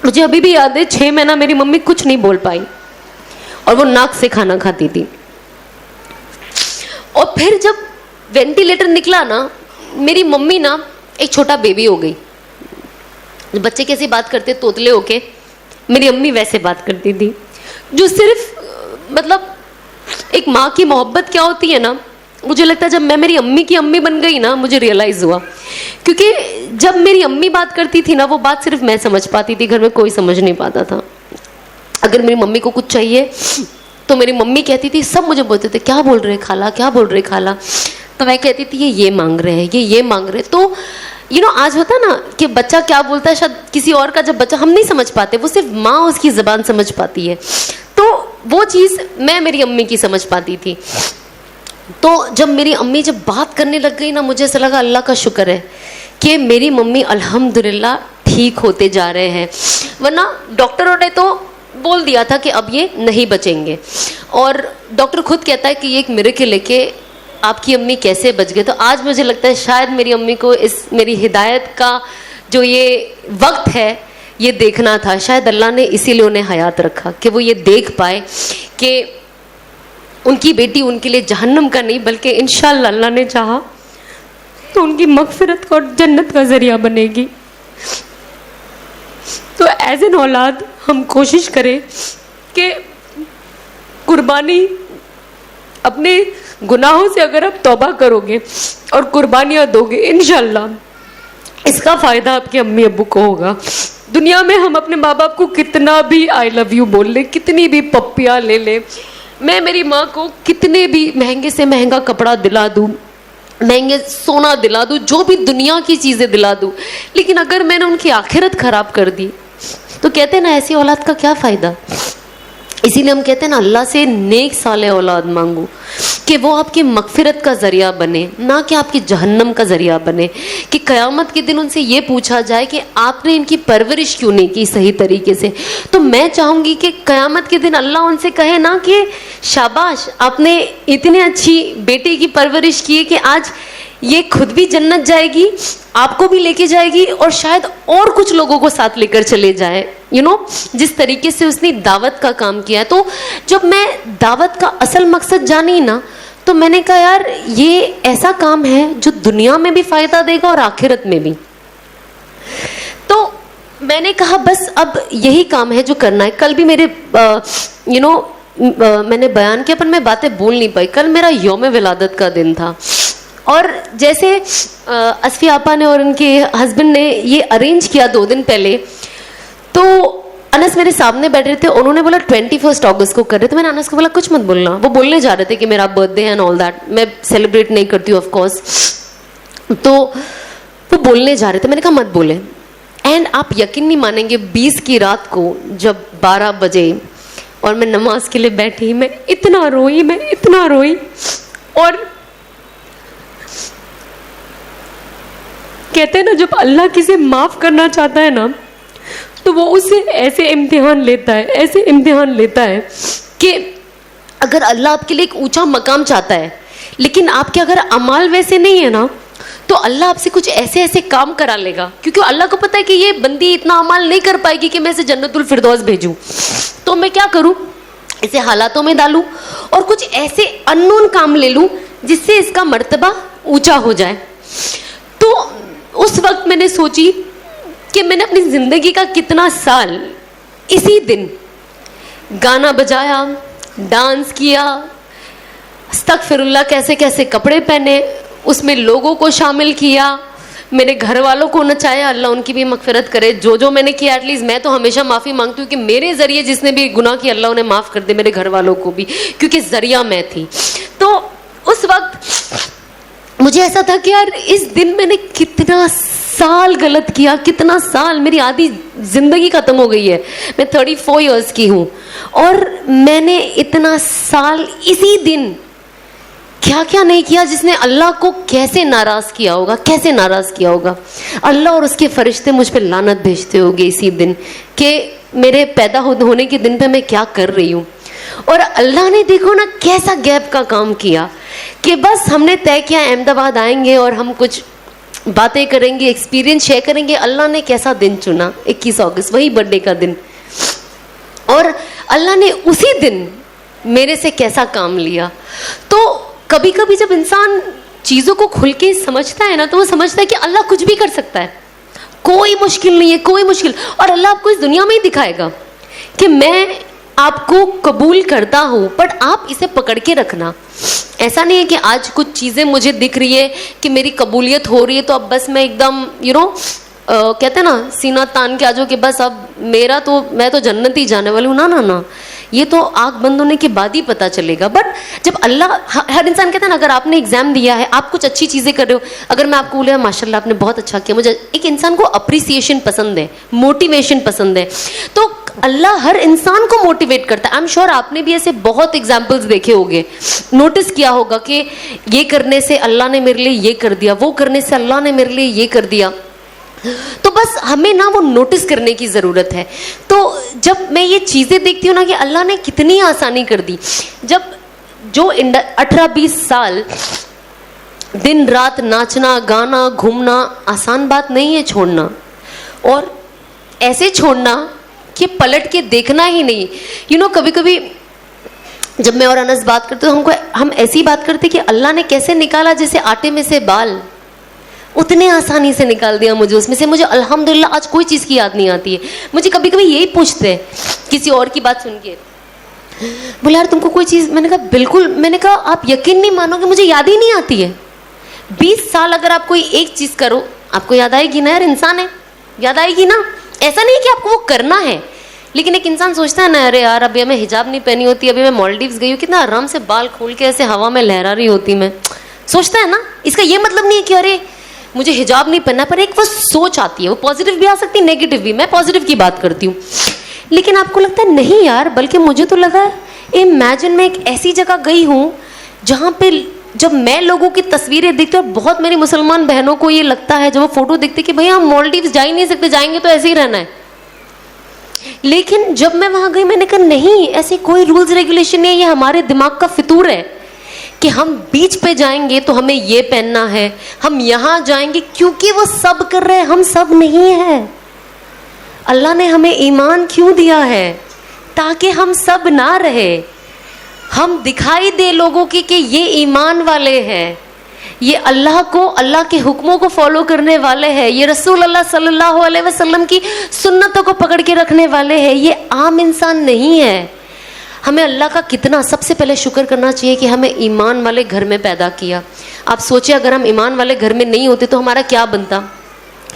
مجھے ابھی بھی یاد ہے 6 مہینہ میری ممی کچھ نہیں بول پائی, اور وہ ناک سے کھانا کھاتی تھی. اور پھر جب وینٹیلیٹر نکلا نا, میری ممی نا ایک چھوٹا بیبی ہو گئی. بچے کیسے بات کرتے توتلے ہو کے, میری امی ویسے بات کرتی تھی. جو صرف مطلب ایک ماں کی محبت کیا ہوتی ہے نا, مجھے لگتا ہے جب میں میری امی کی امی بن گئی نا, مجھے ریئلائز ہوا. کیونکہ جب میری امی بات کرتی تھی نا, وہ بات صرف میں سمجھ پاتی تھی, گھر میں کوئی سمجھ نہیں پاتا تھا. اگر میری ممی کو کچھ چاہیے تو میری ممی کہتی تھی, سب مجھے بولتے تھے کیا بول رہے خالہ, کیا بول رہے خالہ. تو میں کہتی تھی یہ مانگ رہے ہیں, یہ مانگ رہے. تو آج ہوتا ہے نا کہ بچہ کیا بولتا ہے, شاید کسی اور کا جب بچہ ہم نہیں سمجھ پاتے, وہ صرف ماں اس کی زبان سمجھ پاتی ہے. تو وہ چیز میں میری امی کی سمجھ پاتی تھی. تو جب میری امی جب بات کرنے لگ گئی نا, مجھے ایسا لگا اللہ کا شکر ہے کہ میری ممی الحمدللہ ٹھیک ہوتے جا رہے ہیں. ورنہ ڈاکٹروں نے تو بول دیا تھا کہ اب یہ نہیں بچیں گے, اور ڈاکٹر خود کہتا ہے کہ یہ ایک میریکل ہے کہ آپ کی امی کیسے بچ گئے. تو آج مجھے لگتا ہے شاید میری امی کو اس میری ہدایت کا جو یہ وقت ہے یہ دیکھنا تھا. شاید اللہ نے اسی لیے انہیں حیات رکھا کہ وہ یہ دیکھ پائے کہ ان کی بیٹی ان کے لیے جہنم کا نہیں, بلکہ انشاءاللہ اللہ نے چاہا تو ان کی مغفرت کا اور جنت کا ذریعہ بنے گی. تو ایز این اولاد ہم کوشش کریں کہ قربانی اپنے گناہوں سے اگر آپ توبہ کرو گے اور قربانیاں دو گے, انشاءاللہ اس کا فائدہ آپ کے امی ابو کو ہوگا. دنیا میں ہم اپنے ماں باپ کو کتنا بھی آئی لو یو بول لیں, کتنی بھی پپیاں لے لیں, میں میری ماں کو کتنے بھی مہنگے سے مہنگا کپڑا دلا دوں, مہنگے سونا دلا دوں, جو بھی دنیا کی چیزیں دلا دوں, لیکن اگر میں نے ان کی آخرت خراب کر دی تو کہتے ہیں نا ایسی اولاد کا کیا فائدہ. اسی لیے ہم کہتے ہیں نا اللہ سے نیک صالح اولاد مانگو کہ وہ آپ کی مغفرت کا ذریعہ بنے, نہ کہ آپ کی جہنم کا ذریعہ بنے. کہ قیامت کے دن ان سے یہ پوچھا جائے کہ آپ نے ان کی پرورش کیوں نہیں کی صحیح طریقے سے. تو میں چاہوں گی کہ قیامت کے دن اللہ ان سے کہے نا کہ شاباش, آپ نے اتنی اچھی بیٹی کی پرورش کی کہ آج یہ خود بھی جنت جائے گی, آپ کو بھی لے کے جائے گی, اور شاید اور کچھ لوگوں کو ساتھ لے کر چلے جائے. جس طریقے سے اس نے دعوت کا کام کیا ہے. تو جب میں دعوت کا اصل مقصد جانی نا, تو میں نے کہا یار یہ ایسا کام ہے جو دنیا میں بھی فائدہ دے گا اور آخرت میں بھی. تو میں نے کہا بس اب یہی کام ہے جو کرنا ہے. کل بھی میرے میں نے بیان کیا, پر میں باتیں بول نہیں پائی. کل میرا یوم ولادت کا دن تھا, اور جیسے اسفی آپا نے اور ان کے ہسبینڈ نے یہ ارینج کیا 2 دن پہلے, تو انس میرے سامنے بیٹھ رہے تھے, انہوں نے بولا 21 اگست کو کر رہے تھے. میں نے انس کو بولا کچھ مت بولنا. وہ بولنے جا رہے تھے کہ میرا برتھ ڈے ہے اینڈ آل دیٹ. میں سیلیبریٹ نہیں کرتی ہوں آف کورس, تو وہ بولنے جا رہے تھے. میں نے کہا مت بولے. اینڈ آپ یقین نہیں مانیں گے, 20 کی رات کو جب 12 بجے اور میں نماز کے لیے بیٹھی, میں اتنا روئی. اور کہتے ہیں نا جب اللہ کسے معاف کرنا چاہتا ہے نا, تو وہ اسے ایسے امتحان لیتا ہے کہ اگر اللہ آپ کے لیے ایک اونچا مقام چاہتا ہے, لیکن آپ کے اگر اعمال ویسے نہیں ہے نا, تو اللہ آپ سے کچھ ایسے کام کرا لے گا, کیونکہ اللہ کو پتا ہے کہ یہ بندی اتنا اعمال نہیں کر پائے گی کہ میں اسے جنت الفردوس بھیجوں. تو میں کیا کروں, اسے حالاتوں میں ڈالوں اور کچھ ایسے اننون کام لے لوں جس سے اس کا مرتبہ اونچا ہو جائے. تو اس وقت میں نے سوچی کہ میں نے اپنی زندگی کا کتنا سال اسی دن گانا بجایا, ڈانس کیا, استغفر اللہ کیسے کپڑے پہنے, اس میں لوگوں کو شامل کیا, میرے گھر والوں کو نچایا, اللہ ان کی بھی مغفرت کرے. جو میں نے کیا, ایٹ لیسٹ میں تو ہمیشہ معافی مانگتی ہوں کہ میرے ذریعے جس نے بھی گناہ کیا اللہ انہیں معاف کر دے, میرے گھر والوں کو بھی, کیونکہ ذریعہ میں تھی. تو اس وقت مجھے ایسا تھا کہ یار اس دن میں نے کتنا سال غلط کیا, کتنا سال, میری آدھی زندگی ختم ہو گئی ہے. میں 34 ایئرس کی ہوں, اور میں نے اتنا سال اسی دن کیا نہیں کیا جس نے اللہ کو کیسے ناراض کیا ہوگا. اللہ اور اس کے فرشتے مجھ پہ لعنت بھیجتے ہوگے اسی دن کہ میرے پیدا ہونے کے دن پہ میں کیا کر رہی ہوں. اور اللہ نے دیکھو نا کیسا گیپ کا کام کیا کہ بس ہم نے طے کیا احمد آباد آئیں گے اور ہم کچھ باتیں کریں گے, ایکسپیرینس شیئر کریں گے. اللہ نے کیسا دن چنا, 21 اگست, وہی برتھ ڈے کا دن, اور اللہ نے اسی دن میرے سے کیسا کام لیا. تو کبھی جب انسان چیزوں کو کھل کے سمجھتا ہے نا, تو وہ سمجھتا ہے کہ اللہ کچھ بھی کر سکتا ہے, کوئی مشکل نہیں ہے, کوئی مشکل. اور اللہ آپ کو اس دنیا میں ہی دکھائے گا کہ میں آپ کو قبول کرتا ہوں, بٹ آپ اسے پکڑ کے رکھنا. ایسا نہیں ہے کہ آج کچھ چیزیں مجھے دکھ رہی ہے کہ میری قبولیت ہو رہی ہے تو اب بس میں ایک دم کہتے ہیں نا سینہ تان کے آ جاؤ کہ بس اب میں تو جنت ہی جانے والی ہوں. نا, یہ تو آنکھ بند ہونے کے بعد ہی پتہ چلے گا. بٹ جب اللہ, ہر انسان کہتا ہے نا, اگر آپ نے ایگزام دیا ہے, آپ کچھ اچھی چیزیں کر رہے ہو, اگر میں آپ کو بولے ماشاء اللہ آپ نے بہت اچھا کیا, مجھے ایک انسان کو اپریسیشن پسند ہے, موٹیویشن پسند ہے, تو اللہ ہر انسان کو موٹیویٹ کرتا ہے. آئی ایم شیور آپ نے بھی ایسے بہت ایگزامپلس دیکھے ہوگے, نوٹس کیا ہوگا کہ یہ کرنے سے اللہ نے میرے لیے یہ کر دیا, وہ کرنے سے اللہ نے میرے لیے یہ کر دیا. تو بس ہمیں نا وہ نوٹس کرنے کی ضرورت ہے. تو جب میں یہ چیزیں دیکھتی ہوں نا کہ اللہ نے کتنی آسانی کر دی, جب جو 18-20 سال دن رات ناچنا گانا گھومنا آسان بات نہیں ہے چھوڑنا, اور ایسے چھوڑنا کہ پلٹ کے دیکھنا ہی نہیں. کبھی جب میں اور انس بات کرتے تو ہم ایسی بات کرتے کہ اللہ نے کیسے نکالا جیسے آٹے میں سے بال, اتنے آسانی سے نکال دیا مجھے اس میں سے. مجھے الحمدللہ آج کوئی چیز کی یاد نہیں آتی ہے. مجھے کبھی یہی پوچھتے ہیں کسی اور کی بات سن کے, بولے یار تم کو کوئی چیز, میں نے کہا بالکل, میں نے کہا آپ یقین نہیں مانو کہ مجھے یاد ہی نہیں آتی ہے. 20 سال اگر آپ کوئی ایک چیز کرو آپ کو یاد آئے گی نا, یار انسان ہے, یاد آئے گی نا. ایسا نہیں کہ آپ کو وہ کرنا ہے, لیکن ایک انسان سوچتا ہے نا, ارے یار ابھی ہمیں حجاب نہیں پہنی ہوتی, ابھی میں مالڈیوز گئی ہوں, کتنا آرام سے بال کھول کے ایسے ہوا میں لہرا رہی ہوتی میں, سوچتا ہے نا. اس کا یہ مطلب نہیں ہے کہ ارے مجھے حجاب نہیں پہننا, پر ایک وہ سوچ آتی ہے, وہ پازیٹیو بھی آ سکتی ہے نیگیٹو بھی. میں پازیٹیو کی بات کرتی ہوں, لیکن آپ کو لگتا ہے نہیں یار, بلکہ مجھے تو لگا امیجن میں ایک ایسی جگہ گئی ہوں جہاں پہ جب میں لوگوں کی تصویریں دیکھتی ہوں, بہت میری مسلمان بہنوں کو یہ لگتا ہے جب وہ فوٹو دیکھتے کہ بھائی ہم مالڈیوز جا ہی نہیں سکتے, جائیں گے تو ایسے ہی رہنا ہے. لیکن جب میں وہاں گئی میں نے کہا نہیں, ایسے کوئی رولز ریگولیشن نہیں ہے, یہ ہمارے دماغ کا فطور ہے کہ ہم بیچ پہ جائیں گے تو ہمیں یہ پہننا ہے, ہم یہاں جائیں گے کیونکہ وہ سب کر رہے ہیں, ہم سب نہیں ہیں. اللہ نے ہمیں ایمان کیوں دیا ہے, تاکہ ہم سب نہ رہے, ہم دکھائی دے لوگوں کی کہ یہ ایمان والے ہیں, یہ اللہ کے حکموں کو فالو کرنے والے ہیں, یہ رسول اللہ صلی اللہ علیہ وسلم کی سنتوں کو پکڑ کے رکھنے والے ہیں, یہ عام انسان نہیں ہے. ہمیں اللہ کا کتنا سب سے پہلے شکر کرنا چاہیے کہ ہمیں ایمان والے گھر میں پیدا کیا. آپ سوچیں اگر ہم ایمان والے گھر میں نہیں ہوتے تو ہمارا کیا بنتا.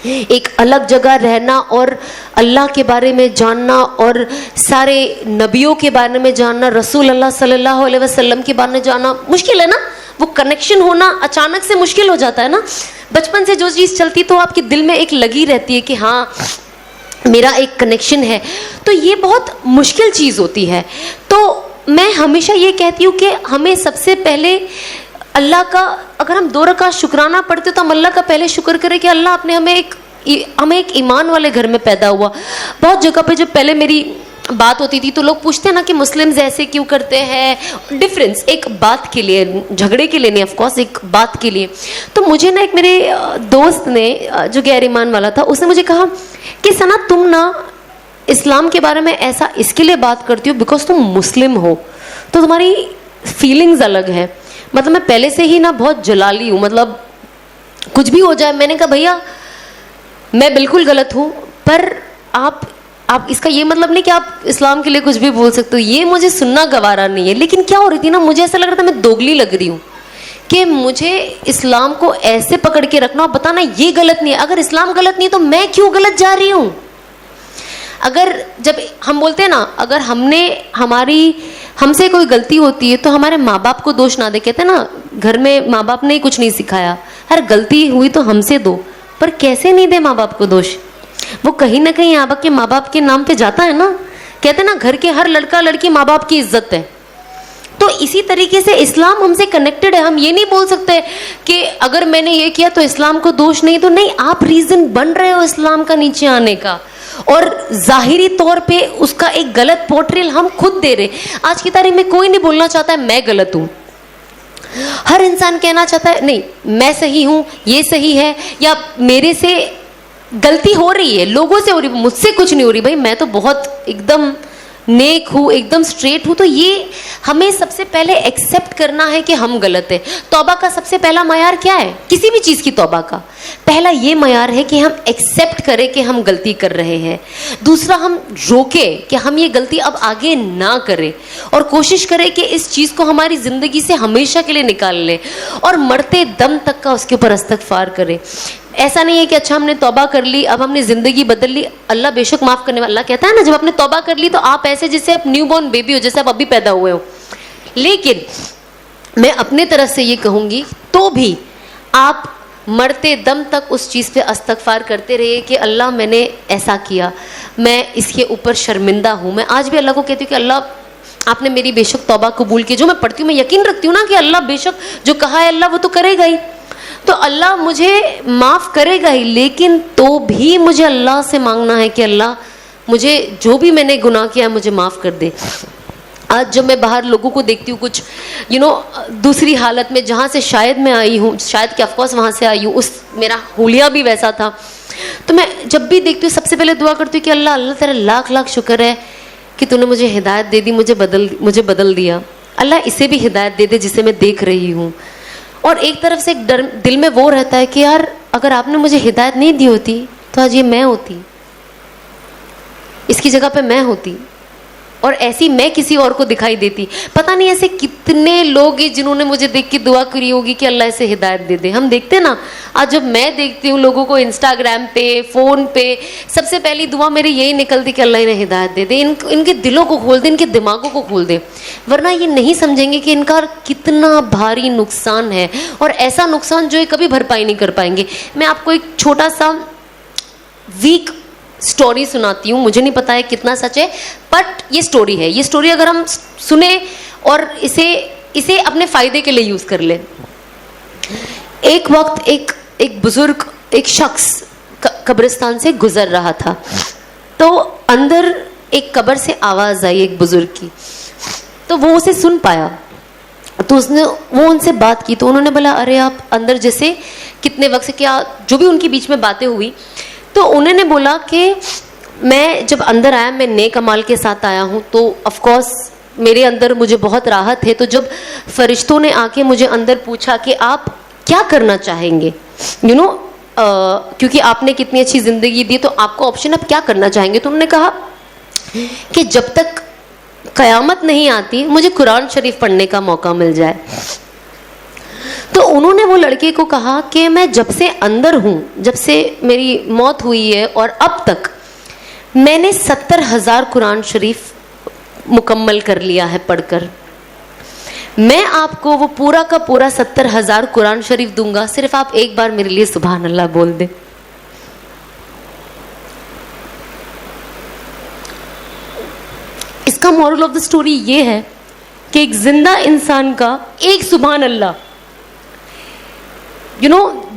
ایک الگ جگہ رہنا اور اللہ کے بارے میں جاننا اور سارے نبیوں کے بارے میں جاننا, رسول اللہ صلی اللہ علیہ وسلم کے بارے میں جاننا مشکل ہے نا. وہ کنیکشن ہونا اچانک سے مشکل ہو جاتا ہے نا. بچپن سے جو چیز چلتی تو آپ کے دل میں ایک لگی رہتی ہے کہ ہاں میرا ایک کنیکشن ہے, تو یہ بہت مشکل چیز ہوتی ہے. تو میں ہمیشہ یہ کہتی ہوں کہ ہمیں سب سے پہلے اللہ کا, اگر ہم 2 رکعت شکرانہ پڑھتے تو ہم اللہ کا پہلے شکر کریں کہ اللہ آپ نے ہمیں ایک ایمان والے گھر میں پیدا ہوا. بہت جگہ پہ جب پہلے میری بات ہوتی تھی تو لوگ پوچھتے ہیں نا کہ مسلمز ایسے کیوں کرتے ہیں, ڈفرینس ایک بات کے لیے, جھگڑے کے لیے نہیں, آف کورس ایک بات کے لیے. تو مجھے نا ایک میرے دوست نے جو غیر ایمان والا تھا, اس نے مجھے کہا کہ ثنا تم نا اسلام کے بارے میں ایسا اس کے لیے بات کرتی ہو بیکاز تم مسلم ہو, تو تمہاری فیلنگز الگ ہے. مطلب میں پہلے سے ہی نا بہت جلالی ہوں, مطلب کچھ بھی ہو جائے. میں نے کہا بھیا میں بالکل غلط ہوں, پر آپ اس کا یہ مطلب نہیں کہ آپ اسلام کے لیے کچھ بھی بول سکتے ہو, یہ مجھے سننا گوارا نہیں ہے. لیکن کیا ہو رہی تھی نا, مجھے ایسا لگ رہا تھا میں دوگلی لگ رہی ہوں کہ مجھے اسلام کو ایسے پکڑ کے رکھنا اور بتانا یہ غلط نہیں ہے. اگر اسلام غلط نہیں ہے تو میں کیوں غلط جا رہی ہوں؟ اگر جب ہم بولتے ہیں نا, اگر ہم سے کوئی غلطی ہوتی ہے تو ہمارے ماں باپ کو دوش نہ دے. کہتے ہیں نا گھر میں ماں باپ نے کچھ نہیں سکھایا, ہر غلطی ہوئی تو ہم سے دو, پر کیسے نہیں دے ماں باپ کو دوش؟ وہ کہیں نہ کہیں آپ کے ماں باپ کے نام پہ جاتا ہے نا. کہتے ہیں نا گھر کے ہر لڑکا لڑکی ماں باپ کی عزت ہے. تو اسی طریقے سے اسلام ہم سے کنیکٹڈ ہے. ہم یہ نہیں بول سکتے کہ اگر میں نے یہ کیا تو اسلام کو دوش نہیں. تو نہیں, آپ ریزن بن رہے ہو اسلام کا نیچے آنے کا, اور ظاہری طور پہ اس کا ایک غلط پورٹریل ہم خود دے رہے. آج کی تاریخ میں کوئی نہیں بولنا چاہتا ہے میں غلط ہوں. ہر انسان کہنا چاہتا ہے نہیں میں صحیح ہوں, یہ صحیح ہے, یا میرے سے غلطی ہو رہی ہے, لوگوں سے ہو رہی, مجھ سے کچھ نہیں ہو رہی. بھائی میں تو بہت ایک دم نیک ہوں, ایک دم اسٹریٹ ہوں. تو یہ ہمیں سب سے پہلے ایکسیپٹ کرنا ہے کہ ہم غلط ہیں. توبہ کا سب سے پہلا معیار کیا ہے؟ کسی بھی چیز کی توبہ کا پہلا یہ معیار ہے کہ ہم ایکسیپٹ کریں کہ ہم غلطی کر رہے ہیں. دوسرا, ہم روکے کہ ہم یہ غلطی اب آگے نہ کریں, اور کوشش کریں کہ اس چیز کو ہماری زندگی سے ہمیشہ کے لیے نکال لیں, اور مرتے دم تک کا اس کے اوپر استغفار کریں. ایسا نہیں ہے کہ اچھا ہم نے توبہ کر لی, اب ہم نے زندگی بدل لی. اللہ بے شک معاف کرنے والا. اللہ کہتا ہے نا جب آپ نے توبہ کر لی تو آپ ایسے جیسے آپ نیو بورن بیبی ہو, جیسے آپ ابھی پیدا ہوئے ہو. لیکن میں اپنے طرف سے یہ کہوں گی تو بھی آپ مرتے دم تک اس چیز پہ استغفار کرتے رہیے کہ اللہ میں نے ایسا کیا, میں اس کے اوپر شرمندہ ہوں. میں آج بھی اللہ کو کہتی ہوں کہ اللہ آپ نے میری بے شک توبہ قبول کی. جو میں پڑھتی ہوں میں یقین رکھتی ہوں نا کہ اللہ بے شک جو کہا ہے اللہ وہ تو کرے گا ہی, تو اللہ مجھے معاف کرے گا ہی. لیکن تو بھی مجھے اللہ سے مانگنا ہے کہ اللہ مجھے جو بھی میں نے گناہ کیا ہے مجھے معاف کر دے. آج جب میں باہر لوگوں کو دیکھتی ہوں کچھ دوسری حالت میں, جہاں سے شاید میں آئی ہوں, شاید کہ آف کورس وہاں سے آئی ہوں, میرا حلیہ بھی ویسا تھا, تو میں جب بھی دیکھتی ہوں سب سے پہلے دعا کرتی ہوں کہ اللہ تیرا لاکھ لاکھ شکر ہے کہ تو نے مجھے ہدایت دے دی, مجھے بدل دیا. اللہ اسے بھی ہدایت دے دے جسے میں دیکھ رہی ہوں. اور ایک طرف سے ایک ڈر دل میں وہ رہتا ہے کہ یار اگر آپ نے مجھے ہدایت نہیں دی ہوتی تو آج یہ میں ہوتی, اس کی جگہ پہ میں ہوتی, اور ایسی میں کسی اور کو دکھائی دیتی. پتہ نہیں ایسے کتنے لوگ ہیں جنہوں نے مجھے دیکھ کے دعا کری ہوگی کہ اللہ اسے ہدایت دے دے. ہم دیکھتے ہیں نا, آج جب میں دیکھتی ہوں لوگوں کو انسٹاگرام پہ, فون پہ, سب سے پہلی دعا میری یہی نکلتی کہ اللہ انہیں ہدایت دے دے, ان کے دلوں کو کھول دے, ان کے دماغوں کو کھول دے. ورنہ یہ نہیں سمجھیں گے کہ ان کا کتنا بھاری نقصان ہے, اور ایسا نقصان جو یہ کبھی بھرپائی نہیں کر پائیں گے. میں آپ کو ایک چھوٹا سا ویک اسٹوری سناتی ہوں, مجھے نہیں پتا ہے کتنا سچ ہے, بٹ یہ اسٹوری ہے. یہ اسٹوری اگر ہم سنیں اور اسے اپنے فائدے کے لیے یوز کر لیں. ایک وقت ایک بزرگ, ایک شخص قبرستان سے گزر رہا تھا, تو اندر ایک قبر سے آواز آئی ایک بزرگ کی, تو وہ اسے سن پایا. تو وہ ان سے بات کی, تو انہوں نے بولا ارے آپ اندر جیسے کتنے وقت سے, کیا جو بھی ان کے بیچ میں باتیں ہوئی, تو انہوں نے بولا کہ میں جب اندر آیا میں نیک اعمال کے ساتھ آیا ہوں, تو آف کورس میرے اندر مجھے بہت راحت ہے. تو جب فرشتوں نے آ کے مجھے اندر پوچھا کہ آپ کیا کرنا چاہیں گے, کیونکہ آپ نے کتنی اچھی زندگی دی تو آپ کو آپشن آپ کیا کرنا چاہیں گے, تو انہوں نے کہا کہ جب تک قیامت نہیں آتی مجھے قرآن شریف پڑھنے کا موقع مل جائے. تو انہوں نے وہ لڑکے کو کہا کہ میں جب سے اندر ہوں, جب سے میری موت ہوئی ہے اور اب تک میں نے 70,000 قرآن شریف مکمل کر لیا ہے پڑھ کر. میں آپ کو وہ پورا کا پورا 70,000 قرآن شریف دوں گا, صرف آپ ایک بار میرے لیے سبحان اللہ بول دیں. اس کا مورل آف دا اسٹوری یہ ہے کہ ایک زندہ انسان کا ایک سبحان اللہ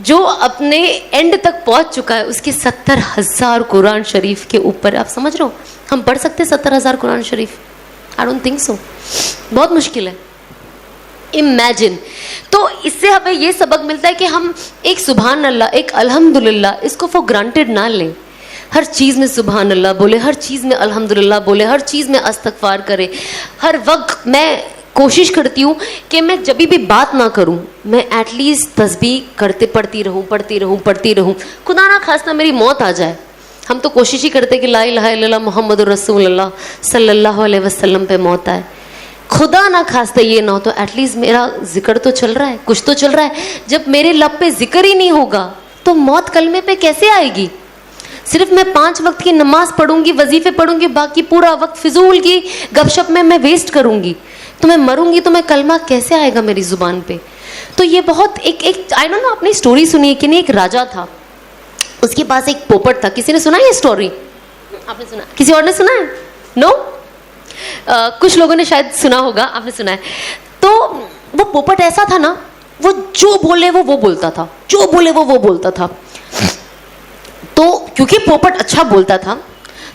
جو اپنے اینڈ تک پہنچ چکا ہے, اس کے 70,000 قرآن شریف کے اوپر. آپ سمجھ رہے ہو ہم پڑھ سکتے 70,000 قرآن شریف؟ آئی ڈونٹ تھنک سو, بہت مشکل ہے. امیجن. تو اس سے ہمیں یہ سبق ملتا ہے کہ ہم ایک سبحان اللہ, ایک الحمدللہ, اس کو فور گرانٹیڈ نہ لیں. ہر چیز میں سبحان اللہ بولے, ہر چیز میں الحمدللہ بولے, ہر چیز میں استغفار کرے. ہر وقت میں کوشش کرتی ہوں کہ میں جب بھی بات نہ کروں, میں ایٹ لیسٹ تسبیح پڑھتی رہوں. خدا نہ خواستہ میری موت آ جائے, ہم تو کوشش ہی کرتے کہ لا الہ الا اللہ محمد رسول اللہ صلی اللہ علیہ وسلم پہ موت آئے. خدا نہ خواستہ یہ نہ ہو تو ایٹ لیسٹ میرا ذکر تو چل رہا ہے, کچھ تو چل رہا ہے. جب میرے لب پہ ذکر ہی نہیں ہوگا تو موت کلمے پہ کیسے آئے گی؟ صرف میں 5 وقت کی نماز پڑھوں گی, وظیفے پڑھوں گی, باقی پورا وقت فضول کی گپ شپ میں ویسٹ کروں گی, تو میں مروں گی تو میں کلمہ کیسے آئے گا میری زبان پہ؟ تو یہ بہت ایک آئی ڈونٹ نو آپ نے اسٹوری سنی ہے کہ نہیں. ایک راجا تھا, اس کے پاس ایک پوپٹ تھا. کسی نے سنا یہ اسٹوری؟ آپ نے سنا؟ کسی اور نے سنا ہے؟ نو؟ کچھ لوگوں نے شاید سنا ہوگا, آپ نے سنا ہے. تو وہ پوپٹ ایسا تھا نا, وہ جو بولے وہ بولتا تھا, جو بولے وہ بولتا تھا. تو کیونکہ پوپٹ اچھا بولتا تھا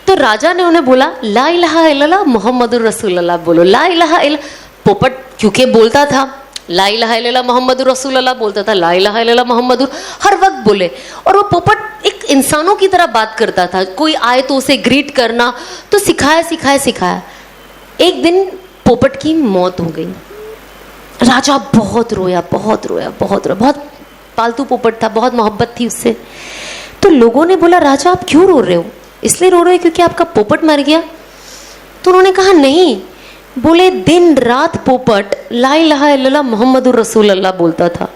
تو راجا نے انہیں بولا لا الہ الا اللہ محمد الرسول اللہ بولو. لا الہ الا, پوپٹ کیونکہ بولتا تھا لا الہ الا اللہ محمد الرسول اللہ بولتا تھا, لا الہ الا اللہ محمد ہر وقت بولے. اور وہ پوپٹ ایک انسانوں کی طرح بات کرتا تھا, کوئی آئے تو اسے گریٹ کرنا, تو سکھایا. ایک دن پوپٹ کی موت ہو گئی. راجا بہت رویا, بہت پالتو پوپٹ تھا, بہت محبت تھی اس سے. تو لوگوں نے بولا راجا آپ کیوں رو رہے ہو؟ اس لیے رو رہے کیونکہ آپ کا پوپٹ مر گیا؟ تو انہوں نے کہا نہیں, بولے دن رات پوپٹ لا الہ الا اللہ محمد الرسول اللہ بولتا تھا,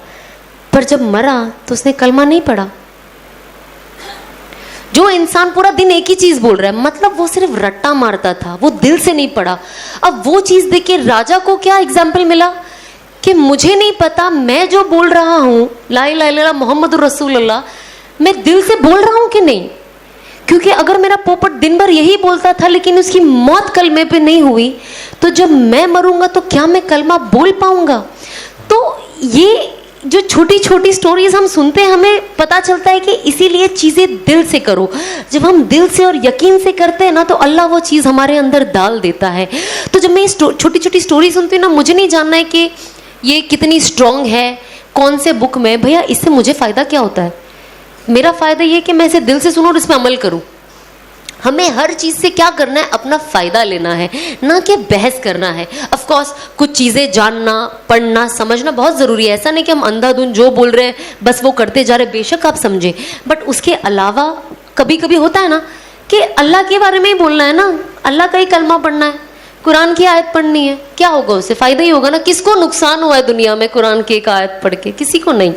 پر جب مرا تو اس نے کلمہ نہیں پڑھا. جو انسان پورا دن ایک ہی چیز بول رہا ہے, مطلب وہ صرف رٹا مارتا تھا, وہ دل سے نہیں پڑھا. اب وہ چیز دیکھ کے راجا کو کیا ایگزامپل ملا کہ مجھے نہیں پتا میں جو بول رہا ہوں لا الہ الا اللہ محمد الرسول اللہ, میں دل سے بول رہا ہوں کہ نہیں. کیونکہ اگر میرا پوپٹ دن بھر یہی بولتا تھا لیکن اس کی موت کلمے پہ نہیں ہوئی, تو جب میں مروں گا تو کیا میں کلمہ بول پاؤں گا؟ تو یہ جو چھوٹی چھوٹی سٹوریز ہم سنتے ہیں, ہمیں پتا چلتا ہے کہ اسی لیے چیزیں دل سے کرو. جب ہم دل سے اور یقین سے کرتے ہیں نا تو اللہ وہ چیز ہمارے اندر ڈال دیتا ہے. تو جب میں چھوٹی چھوٹی سٹوری سنتی ہوں نا, مجھے نہیں جاننا ہے کہ یہ کتنی اسٹرانگ ہے, کون سے بک میں. بھیا اس سے مجھے فائدہ کیا ہوتا ہے؟ میرا فائدہ یہ کہ میں اسے دل سے سنوں اور اس پہ عمل کروں. ہمیں ہر چیز سے کیا کرنا ہے, اپنا فائدہ لینا ہے, نہ کہ بحث کرنا ہے. آف کورس کچھ چیزیں جاننا, پڑھنا, سمجھنا بہت ضروری ہے. ایسا نہیں کہ ہم اندھا دھند جو بول رہے ہیں بس وہ کرتے جا رہے, بے شک آپ سمجھیں, بٹ اس کے علاوہ کبھی کبھی ہوتا ہے نا کہ اللہ کے بارے میں ہی بولنا ہے نا, اللہ کا ہی کلمہ پڑھنا ہے, قرآن کی آیت پڑھنی ہے. کیا ہوگا اس سے؟ فائدہ ہی ہوگا نا. کس کو نقصان ہوا ہے دنیا میں قرآن کی ایک آیت پڑھ کے؟ کسی کو نہیں.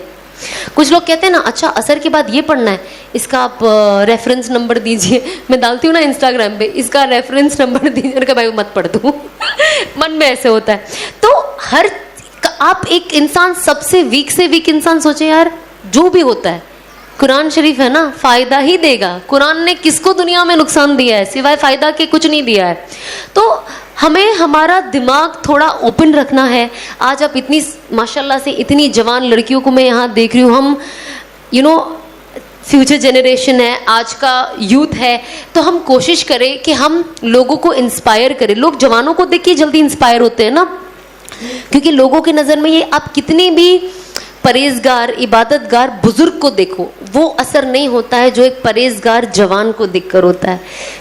کچھ لوگ کہتے ہیں نا اچھا عصر کے بعد یہ پڑھنا ہے, اس کا آپ ریفرنس نمبر دیجئے. میں ڈالتی ہوں نا انسٹاگرام پہ, اس کا ریفرنس نمبر دیجیے, کہ بھائی مت پڑھ دوں. من میں ایسے ہوتا ہے. تو ہر آپ ایک انسان, سب سے ویک انسان سوچے یار, جو بھی ہوتا ہے قرآن شریف ہے نا فائدہ ہی دے گا. قرآن نے کس کو دنیا میں نقصان دیا ہے سوائے فائدہ کے؟ کچھ نہیں دیا ہے. تو ہمیں ہمارا دماغ تھوڑا اوپن رکھنا ہے. آج آپ اتنی ماشاءاللہ سے اتنی جوان لڑکیوں کو میں یہاں دیکھ رہی ہوں, ہم فیوچر جنریشن ہے, آج کا یوتھ ہے, تو ہم کوشش کریں کہ ہم لوگوں کو انسپائر کریں. لوگ جوانوں کو دیکھ کے جلدی انسپائر ہوتے ہیں نا, کیونکہ لوگوں کی نظر میں یہ, آپ کتنی بھی پرہیزگار عبادت گار بزرگ کو دیکھو, وہ اثر نہیں ہوتا ہے جو ایک پرہیزگار جوان کو دیکھ کر ہوتا ہے.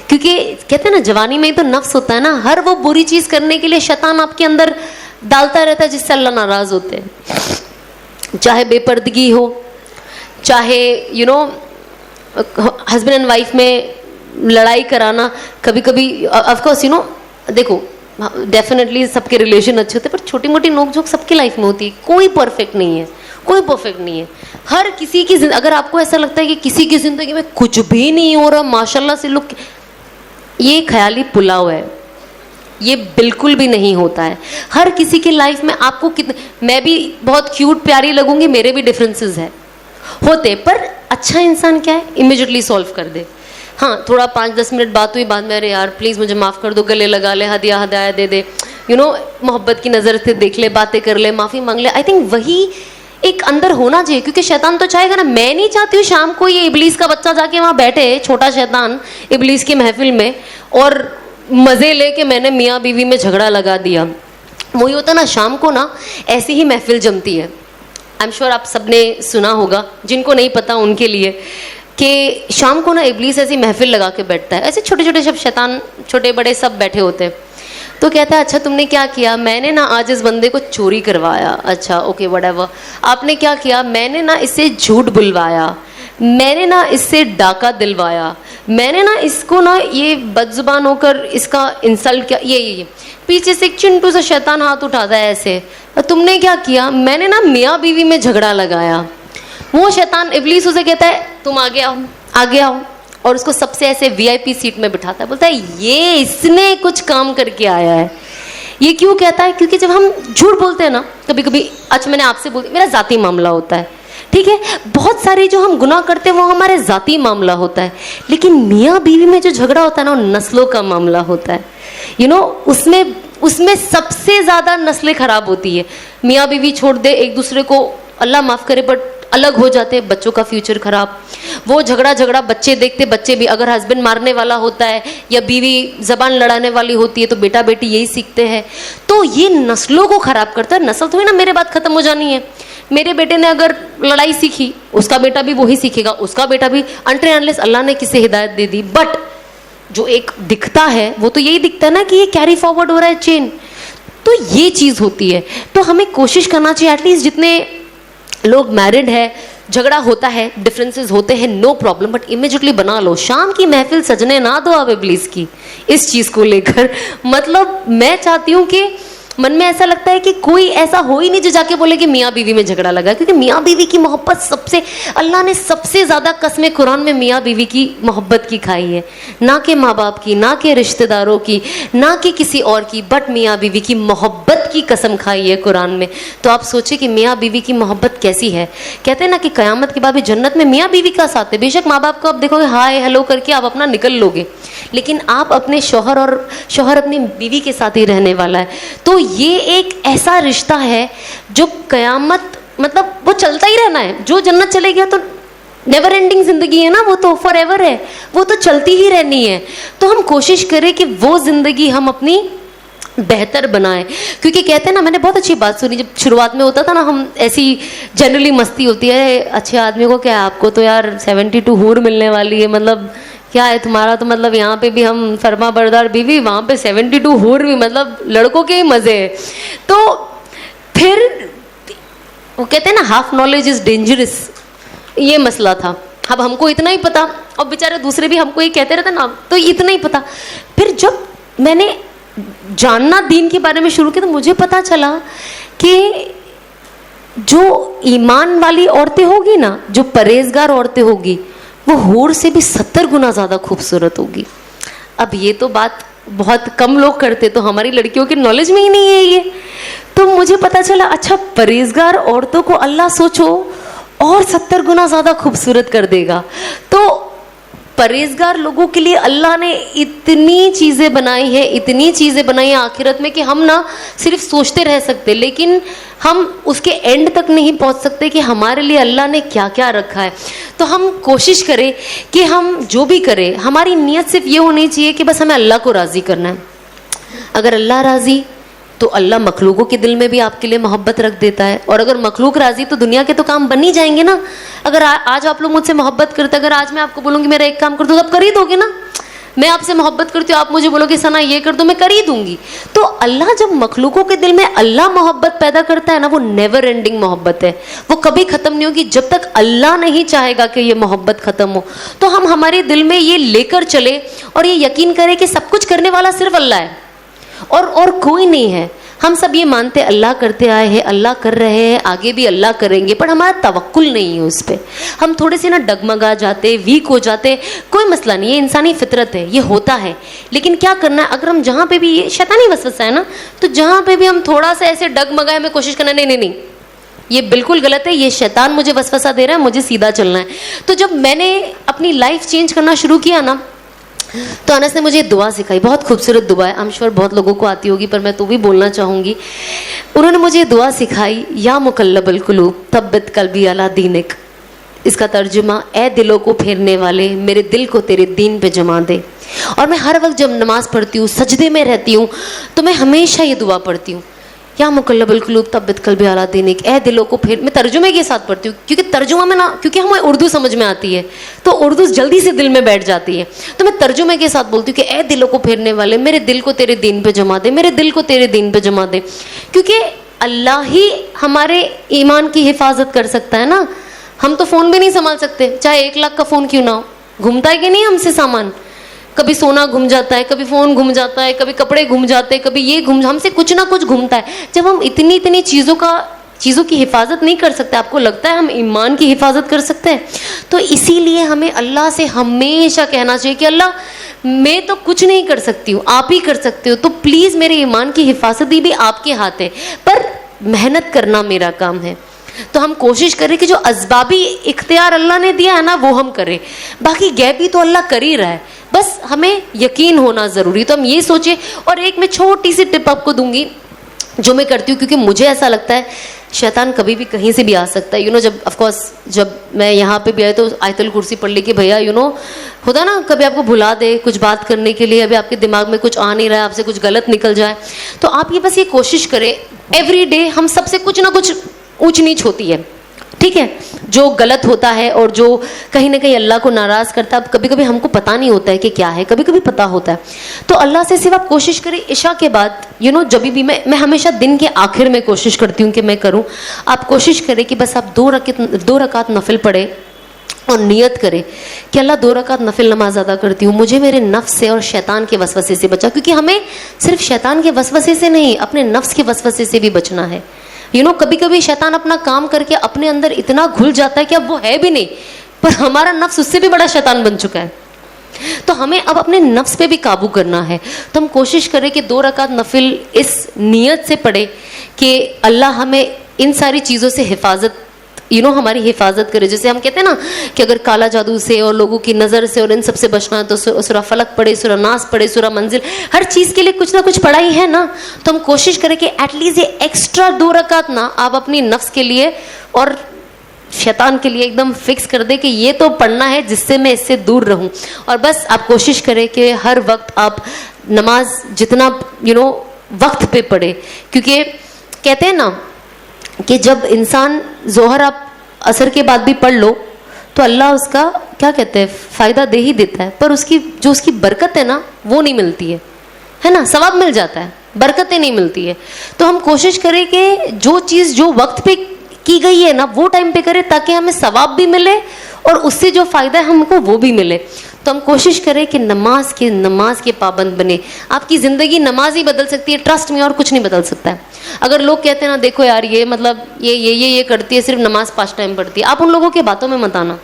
کیونکہ کہتے ہیں نا جوانی میں ہی تو نفس ہوتا ہے نا, ہر وہ بری چیز کرنے کے لیے شیطان آپ کے اندر ڈالتا رہتا ہے جس سے اللہ ناراض ہوتے ہیں. چاہے بے پردگی ہو, چاہے ہسبینڈ اینڈ وائف میں لڑائی کرانا, کبھی کبھی آف کورس دیکھو ڈیفینیٹلی سب کے ریلیشن اچھے ہوتے ہیں, پر چھوٹی موٹی نوک جھوک سب کی لائف میں ہوتی ہے. کوئی پرفیکٹ نہیں ہے, کوئی پرفیکٹ نہیں ہے. ہر کسی کی اگر آپ کو ایسا لگتا ہے کہ کسی کی زندگی میں کچھ بھی نہیں ہو رہا ماشاءاللہ سے لوگ, یہ خیالی پلاؤ ہے, یہ بالکل بھی نہیں ہوتا ہے. ہر کسی کی لائف میں آپ کو میں بھی بہت کیوٹ پیاری لگوں گی, میرے بھی ڈفرینسز ہیں ہوتے, پر اچھا انسان کیا ہے امیجیٹلی سولو کر دے. ہاں تھوڑا 5-10 منٹ بات ہوئی, بعد میں ارے یار پلیز مجھے معاف کر دو, گلے لگا لے, ہدیہ دے دے, محبت کی نظر سے دیکھ لے, باتیں کر لے, معافی مانگ لے. آئی تھنک وہی ایک اندر ہونا چاہیے, کیونکہ شیطان تو چاہے گا نا. میں نہیں چاہتی ہوں شام کو یہ ابلیس کا بچہ جا کے وہاں بیٹھے, چھوٹا شیطان ابلیس کی محفل میں, اور مزے لے کے میں نے میاں بیوی میں جھگڑا لگا دیا. وہی ہوتا نا شام کو نا ایسی ہی محفل جمتی ہے. آئی ایم شیور آپ سب نے سنا ہوگا, جن کو نہیں پتا ان کے لیے, کہ شام کو نا ابلیس ایسی محفل لگا کے بیٹھتا ہے. ایسے چھوٹے چھوٹے سب شیطان, چھوٹے بڑے سب بیٹھے ہوتے ہیں. تو کہتا ہے اچھا تم نے کیا کیا؟ میں نے نا آج اس بندے کو چوری کروایا. اچھا اوکے وٹ ایور. آپ نے کیا کیا؟ میں نے نا اس سے جھوٹ بلوایا, میں نے نا اس سے ڈاکہ دلوایا, میں نے نا اس کو نا یہ بد زبان ہو کر اس کا انسلٹ کیا. یہ پیچھے سے ایک چنٹو سا شیطان ہاتھ اٹھاتا ہے ایسے, تم نے کیا کیا؟ میں نے نا میاں بیوی میں جھگڑا لگایا. وہ شیطان ابلیس اسے کہتا ہے تم آگے آؤ, آگے آؤ, اور اس کو سب سے ایسے VIP سیٹ میں بٹھاتا ہے. بولتا ہے یہ اس نے کچھ کام کر کے آیا ہے. یہ کیوں کہتا ہے؟ کیونکہ جب ہم جھوٹ بولتے ہیں نا کبھی کبھی, اچھا میں نے آپ سے بول, میرا ذاتی معاملہ ہوتا ہے, ٹھیک ہے, بہت ساری جو ہم گناہ کرتے ہیں وہ ہمارے ذاتی معاملہ ہوتا ہے, لیکن میاں بیوی میں جو جھگڑا ہوتا ہے نا وہ نسلوں کا معاملہ ہوتا ہے. اس میں سب سے زیادہ نسلیں خراب ہوتی ہے. میاں بیوی چھوڑ دے ایک دوسرے کو, اللہ معاف کرے, بٹ الگ ہو جاتے, بچوں کا فیوچر خراب. وہ جھگڑا بچے دیکھتے, بچے بھی اگر ہسبینڈ مارنے والا ہوتا ہے یا بیوی زبان لڑانے والی ہوتی ہے تو بیٹا بیٹی یہی سیکھتے ہیں. تو یہ نسلوں کو خراب کرتا ہے. نسل تھوڑی نا میرے بعد ختم ہو جانی ہے. میرے بیٹے نے اگر لڑائی سیکھی, اس کا بیٹا بھی وہی سیکھے گا, اس کا بیٹا بھی, انٹر انلیس اللہ نے کسے ہدایت دے دی. بٹ جو ایک دکھتا ہے وہ تو یہی دکھتا ہے نا کہ یہ کیری فارورڈ ہو رہا ہے چین. تو یہ چیز ہوتی ہے. تو ہمیں کوشش کرنا چاہیے ایٹ لیسٹ جتنے لوگ میرڈ ہے, جھگڑا ہوتا ہے, ڈفرینسز ہوتے ہیں, نو پرابلم, بٹ امیجیٹلی بنا لو. شام کی محفل سجنے نہ دو آپ ابلیس کی اس چیز کو لے کر. مطلب میں چاہتی ہوں کہ من میں ایسا لگتا ہے کہ کوئی ایسا ہو ہی نہیں جو جا کے بولے کہ میاں بیوی میں جھگڑا لگا, کیونکہ میاں بیوی کی محبت سب سے, اللہ نے سب سے زیادہ قسمیں قرآن میں میاں بیوی کی محبت کی کھائی ہے, نہ کہ ماں باپ کی, نہ کہ رشتہ داروں کی, نہ کہ کسی اور کی, بٹ میاں بیوی کی محبت کی قسم کھائی ہے قرآن میں. تو آپ سوچیں کہ میاں بیوی کی محبت کیسی ہے. کہتے ہیں نا کہ قیامت کے بعد بھی جنت میں میاں بیوی کا ساتھ ہے. بے شک ماں باپ کو آپ دیکھو گے ہائے ہیلو کر کے آپ اپنا نکل لو گے, لیکن آپ اپنے شوہر اپنی بیوی کے ساتھ ہی رہنے والا ہے. تو یہ ایک ایسا رشتہ ہے جو قیامت, مطلب وہ چلتا ہی رہنا ہے. جو جنت چلے گیا تو نیور اینڈنگ زندگی ہے نا, وہ تو فار ایور ہے, وہ تو چلتی ہی رہنی ہے. تو ہم کوشش کریں کہ وہ زندگی ہم اپنی بہتر بنائیں. کیونکہ کہتے ہیں نا, میں نے بہت اچھی بات سنی جب شروعات میں ہوتا تھا نا, ہم ایسی جنرلی مستی ہوتی ہے, اچھے آدمی کو کیا ہے, آپ کو تو یار 72 حور ملنے والی ہے, مطلب کیا ہے تمہارا تو, مطلب یہاں پہ بھی ہم فرما بردار بیوی, وہاں پہ 72 حور بھی, مطلب لڑکوں کے ہی مزے ہیں. تو پھر وہ کہتے ہیں نا ہاف نالج از ڈینجرس, یہ مسئلہ تھا. اب ہم کو اتنا ہی پتا, اور بیچارے دوسرے بھی ہم کو یہ کہتے رہتے نا, تو اتنا ہی پتا. پھر جب میں نے جاننا دین کے بارے میں شروع کیا تو مجھے پتا چلا کہ جو ایمان والی عورتیں ہوگی نا, جو پرہیزگار عورتیں ہوگی, وہ حور سے بھی 70 گنا زیادہ خوبصورت ہوگی. اب یہ تو بات بہت کم لوگ کرتے, تو ہماری لڑکیوں کے نالج میں ہی نہیں ہے یہ. تو مجھے پتا چلا اچھا پرہیزگار عورتوں کو اللہ سوچو اور 70 گنا زیادہ خوبصورت کر دے گا. تو پرہیزگار لوگوں کے لیے اللہ نے اتنی چیزیں بنائی ہیں, اتنی چیزیں بنائی ہیں آخرت میں کہ ہم نہ صرف سوچتے رہ سکتے, لیکن ہم اس کے اینڈ تک نہیں پہنچ سکتے کہ ہمارے لیے اللہ نے کیا کیا رکھا ہے. تو ہم کوشش کریں کہ ہم جو بھی کریں, ہماری نیت صرف یہ ہونی چاہیے کہ بس ہمیں اللہ کو راضی کرنا ہے. اگر اللہ راضی تو اللہ مخلوقوں کے دل میں بھی آپ کے لیے محبت رکھ دیتا ہے, اور اگر مخلوق راضی تو دنیا کے تو کام بن ہی جائیں گے نا. اگر آج آپ لوگ مجھ سے محبت کرتے, اگر آج میں آپ کو بولوں گی میرا ایک کام کر دو تو آپ کر ہی دو گے نا. میں آپ سے محبت کرتی ہوں, آپ مجھے بولو کہ ثنا یہ کر دو, میں کر ہی دوں گی. تو اللہ جب مخلوقوں کے دل میں اللہ محبت پیدا کرتا ہے نا, وہ نیور اینڈنگ محبت ہے, وہ کبھی ختم نہیں ہوگی جب تک اللہ نہیں چاہے گا کہ یہ محبت ختم ہو. تو ہم ہمارے دل میں یہ لے کر چلے اور یہ یقین کریں کہ سب کچھ کرنے والا صرف اللہ ہے اور کوئی نہیں ہے. ہم سب یہ مانتے اللہ کرتے آئے ہیں, اللہ کر رہے ہیں, آگے بھی اللہ کریں گے, پر ہمارا توکل نہیں ہے اس پہ. ہم تھوڑے سے نا ڈگمگا جاتے, ویک ہو جاتے. کوئی مسئلہ نہیں, یہ انسانی فطرت ہے, یہ ہوتا ہے. لیکن کیا کرنا ہے, اگر ہم جہاں پہ بھی, یہ شیطانی وسوسہ ہے نا, تو جہاں پہ بھی ہم تھوڑا سا ایسے ڈگمگائے, ہمیں کوشش کرنا نہیں, یہ بالکل غلط ہے, یہ شیطان مجھے وسوسہ دے رہا ہے, مجھے سیدھا چلنا ہے. تو جب میں نے اپنی لائف چینج کرنا شروع کیا نا, تو انس نے مجھے دعا سکھائی, بہت خوبصورت دعا ہے, I'm sure بہت لوگوں کو آتی ہوگی, پر میں تو بھی بولنا چاہوں گی. انہوں نے مجھے دعا سکھائی, یا مقلب القلوب ثبت قلبی علی دینک. اس کا ترجمہ, اے دلوں کو پھیرنے والے, میرے دل کو تیرے دین پہ جما دے. اور میں ہر وقت جب نماز پڑھتی ہوں, سجدے میں رہتی ہوں, تو میں ہمیشہ یہ دعا پڑھتی ہوں, یا مقلب القلوب ثبت قلبی علی دینک, اے دلوں کو پھیر. میں ترجمے کے ساتھ پڑھتی ہوں, کیونکہ ترجمہ میں نا, کیونکہ ہمیں اردو سمجھ میں آتی ہے, تو اردو جلدی سے دل میں بیٹھ جاتی ہے, تو میں ترجمے کے ساتھ بولتی ہوں کہ اے دلوں کو پھیرنے والے, میرے دل کو تیرے دین پہ جما دے, میرے دل کو تیرے دین پہ جما دے. کیونکہ اللہ ہی ہمارے ایمان کی حفاظت کر سکتا ہے نا. ہم تو فون بھی نہیں سنبھال سکتے, چاہے 1 لاکھ کا فون کیوں نہ ہو. گھومتا ہے کہ نہیں ہم سے سامان, کبھی سونا گھوم جاتا ہے, کبھی فون گھوم جاتا ہے, کبھی کپڑے گھوم جاتے ہیں, کبھی یہ ہم سے کچھ نہ کچھ گھومتا ہے. جب ہم اتنی چیزوں کی حفاظت نہیں کر سکتے, آپ کو لگتا ہے ہم ایمان کی حفاظت کر سکتے ہیں؟ تو اسی لیے ہمیں اللہ سے ہمیشہ کہنا چاہیے کہ اللہ میں تو کچھ نہیں کر سکتی ہوں, آپ ہی کر سکتے ہو, تو پلیز میرے ایمان کی حفاظت بھی آپ کے ہاتھ ہے, پر محنت کرنا میرا کام ہے. تو ہم کوشش کریں کہ جو اسبابی اختیار اللہ نے دیا ہے نا, وہ ہم کریں. باقی غیبی تو اللہ کر ہی رہا ہے, بس ہمیں یقین ہونا ضروری. تو ہم یہ سوچیں. اور ایک میں چھوٹی سی ٹپ آپ کو دوں گی, جو میں کرتی ہوں, کیونکہ مجھے ایسا لگتا ہے شیطان کبھی بھی کہیں سے بھی آ سکتا ہے. جب آف کورس جب میں یہاں پہ بھی آئی تو آیت الکرسی پڑھ لی کہ بھیا ہوتا نا, کبھی آپ کو بھلا دے کچھ بات کرنے کے لیے, ابھی آپ کے دماغ میں کچھ آ نہیں رہا ہے, آپ سے کچھ غلط نکل جائے, تو آپ یہ بس یہ کوشش کریں ایوری ڈے. ہم سب سے کچھ نہ کچھ اونچ نیچ ہوتی ہے, ٹھیک ہے, جو غلط ہوتا ہے اور جو کہیں نہ کہیں اللہ کو ناراض کرتا ہے. اب کبھی کبھی ہم کو پتہ نہیں ہوتا ہے کہ کیا ہے, کبھی کبھی پتہ ہوتا ہے. تو اللہ سے صرف آپ کوشش کریں عشاء کے بعد, جب بھی میں ہمیشہ دن کے آخر میں کوشش کرتی ہوں کہ میں کروں. آپ کوشش کریں کہ بس آپ 2 رکعت نفل پڑھیں اور نیت کرے کہ اللہ 2 رکعت نفل نماز ادا کرتی ہوں, مجھے میرے نفس سے اور شیطان کے وسوسے سے بچا. کیونکہ ہمیں صرف شیطان کے وسوسے سے نہیں, اپنے نفس کے وسوسے سے بھی بچنا ہے. کبھی کبھی شیطان اپنا کام کر کے اپنے اندر اتنا گھل جاتا ہے کہ اب وہ ہے بھی نہیں, پر ہمارا نفس اس سے بھی بڑا شیطان بن چکا ہے. تو ہمیں اب اپنے نفس پہ بھی قابو کرنا ہے. تو ہم کوشش کریں کہ 2 رکعت نفل اس نیت سے پڑھے کہ اللہ ہمیں ان ساری چیزوں سے حفاظت ہماری حفاظت کرے. جیسے ہم کہتے ہیں نا کہ اگر کالا جادو سے اور لوگوں کی نظر سے اور ان سب سے بچنا ہے تو سورہ فلق پڑھے, سورہ ناس پڑھے, سورہ منزل, ہر چیز کے لیے کچھ نہ کچھ پڑھائی ہے نا. تو ہم کوشش کریں کہ ایٹ لیسٹ یہ ایکسٹرا 2 رکعت نا آپ اپنی نفس کے لیے اور شیطان کے لیے ایک دم فکس کر دے کہ یہ تو پڑھنا ہے جس سے میں اس سے دور رہوں. اور بس آپ کوشش کریں کہ ہر وقت آپ نماز جتنا وقت پہ پڑھے. کیونکہ کہتے ہیں نا کہ جب انسان ظہر آپ عصر کے بعد بھی پڑھ لو تو اللہ اس کا کیا کہتے ہیں فائدہ دے ہی دیتا ہے, پر اس کی برکت ہے نا وہ نہیں ملتی ہے نا. ثواب مل جاتا ہے, برکتیں نہیں ملتی ہے. تو ہم کوشش کریں کہ جو چیز جو وقت پہ کی گئی ہے نا وہ ٹائم پہ کرے, تاکہ ہمیں ثواب بھی ملے اور اس سے جو فائدہ ہے ہم کو وہ بھی ملے. تو ہم کوشش کریں کہ نماز کے پابند بنے. آپ کی زندگی نماز ہی بدل سکتی ہے, ٹرسٹ میں, اور کچھ نہیں بدل سکتا ہے. اگر لوگ کہتے ہیں نا دیکھو یار یہ مطلب یہ کرتی ہے, صرف نماز 5 ٹائم پڑھتی ہے, آپ ان لوگوں کے باتوں میں مت آنا,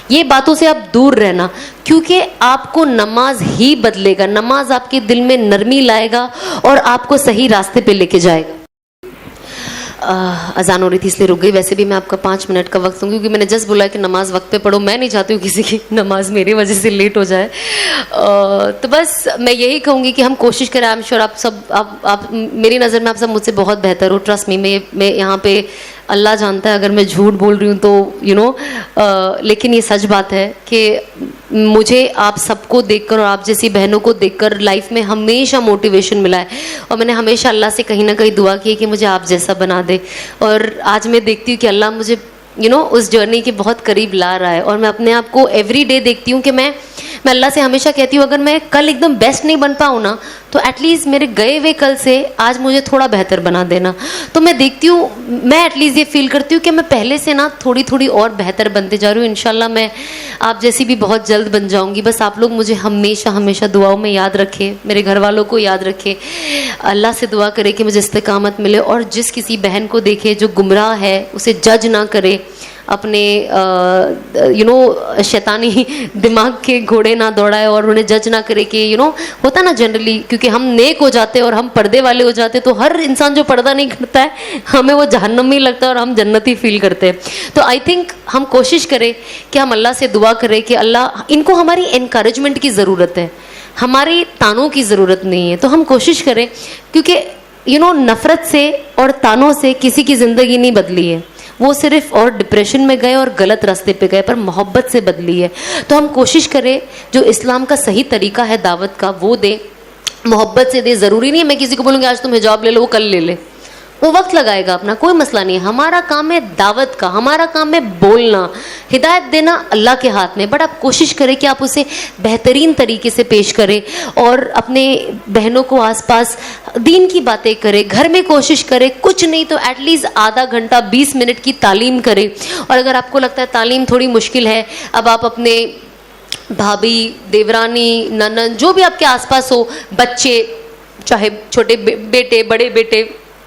یہ باتوں سے آپ دور رہنا. کیونکہ آپ کو نماز ہی بدلے گا, نماز آپ کے دل میں نرمی لائے گا اور آپ کو صحیح راستے پہ لے کے جائے گا. اذان ہو رہی تھی اس لیے رک گئی. ویسے بھی میں آپ کا 5 منٹ کا وقت دوں, کیونکہ میں نے جسٹ بولا کہ نماز وقت پہ پڑھو. میں نہیں چاہتی ہوں کسی کی نماز میری وجہ سے لیٹ ہو جائے. تو بس میں یہی کہوں گی کہ ہم کوشش کریں. آئی ایم شیور آپ سب آپ میری نظر میں آپ سب مجھ سے بہت بہتر ہو, ٹرسٹ می. میں یہاں پہ اللہ جانتا ہے اگر میں جھوٹ بول رہی ہوں تو لیکن یہ سچ بات ہے کہ مجھے آپ سب کو دیکھ کر اور آپ جیسی بہنوں کو دیکھ کر لائف میں ہمیشہ موٹیویشن ملا ہے. اور میں نے ہمیشہ اللہ سے کہیں نہ کہیں دعا کی کہ مجھے آپ جیسا بنا دے. اور آج میں دیکھتی ہوں کہ اللہ مجھے اس جرنی کے بہت قریب لا رہا ہے. اور میں اپنے آپ کو ایوری ڈے دیکھتی ہوں کہ میں میں اللہ سے ہمیشہ کہتی ہوں اگر میں کل ایک دم بیسٹ نہیں بن پاؤں نا تو ایٹ لیسٹ میرے گئے ہوئے کل سے آج مجھے تھوڑا بہتر بنا دینا. تو میں دیکھتی ہوں, میں ایٹ لیسٹ یہ فیل کرتی ہوں کہ میں پہلے سے نا تھوڑی تھوڑی اور بہتر بنتے جا رہی ہوں. انشاءاللہ میں آپ جیسی بھی بہت جلد بن جاؤں گی. بس آپ لوگ مجھے ہمیشہ ہمیشہ دعاؤں میں یاد رکھیں, میرے گھر والوں کو یاد رکھیں, اللہ سے دعا کرے کہ مجھے استقامت ملے, اور جس کسی بہن کو دیکھے جو گمراہ ہے اسے جج نہ کرے, اپنے شیطانی دماغ کے گھوڑے نہ دوڑائے اور انہیں جج نہ کرے کہ ہوتا نا جنرلی, کیونکہ ہم نیک ہو جاتے ہیں اور ہم پردے والے ہو جاتے ہیں تو ہر انسان جو پردہ نہیں کرتا ہے ہمیں وہ جہنمی لگتا ہے اور ہم جنتی فیل کرتے ہیں. تو آئی تھنک ہم کوشش کریں کہ ہم اللہ سے دعا کریں کہ اللہ, ان کو ہماری انکریجمنٹ کی ضرورت ہے, ہماری تانوں کی ضرورت نہیں ہے. تو ہم کوشش کریں, کیونکہ نفرت سے اور تانوں سے کسی کی زندگی نہیں بدلی ہے, وہ صرف اور ڈپریشن میں گئے اور غلط راستے پہ گئے, پر محبت سے بدلی ہے. تو ہم کوشش کریں جو اسلام کا صحیح طریقہ ہے دعوت کا وہ دے, محبت سے دے. ضروری نہیں ہے میں کسی کو بولوں گی آج تم حجاب لے لو, وہ کل لے لے, وہ وقت لگائے گا اپنا, کوئی مسئلہ نہیں ہے. ہمارا کام ہے دعوت کا, ہمارا کام ہے بولنا, ہدایت دینا اللہ کے ہاتھ میں. بٹ آپ کوشش کریں کہ آپ اسے بہترین طریقے سے پیش کریں اور اپنے بہنوں کو آس پاس دین کی باتیں کریں. گھر میں کوشش کریں, کچھ نہیں تو ایٹ لیسٹ آدھا گھنٹہ 20 منٹ کی تعلیم کریں. اور اگر آپ کو لگتا ہے تعلیم تھوڑی مشکل ہے, اب آپ اپنے بھابھی, دیورانی, ننند, جو بھی آپ کے آس پاس ہو, بچے, چاہے چھوٹے بیٹے, بڑے بیٹے,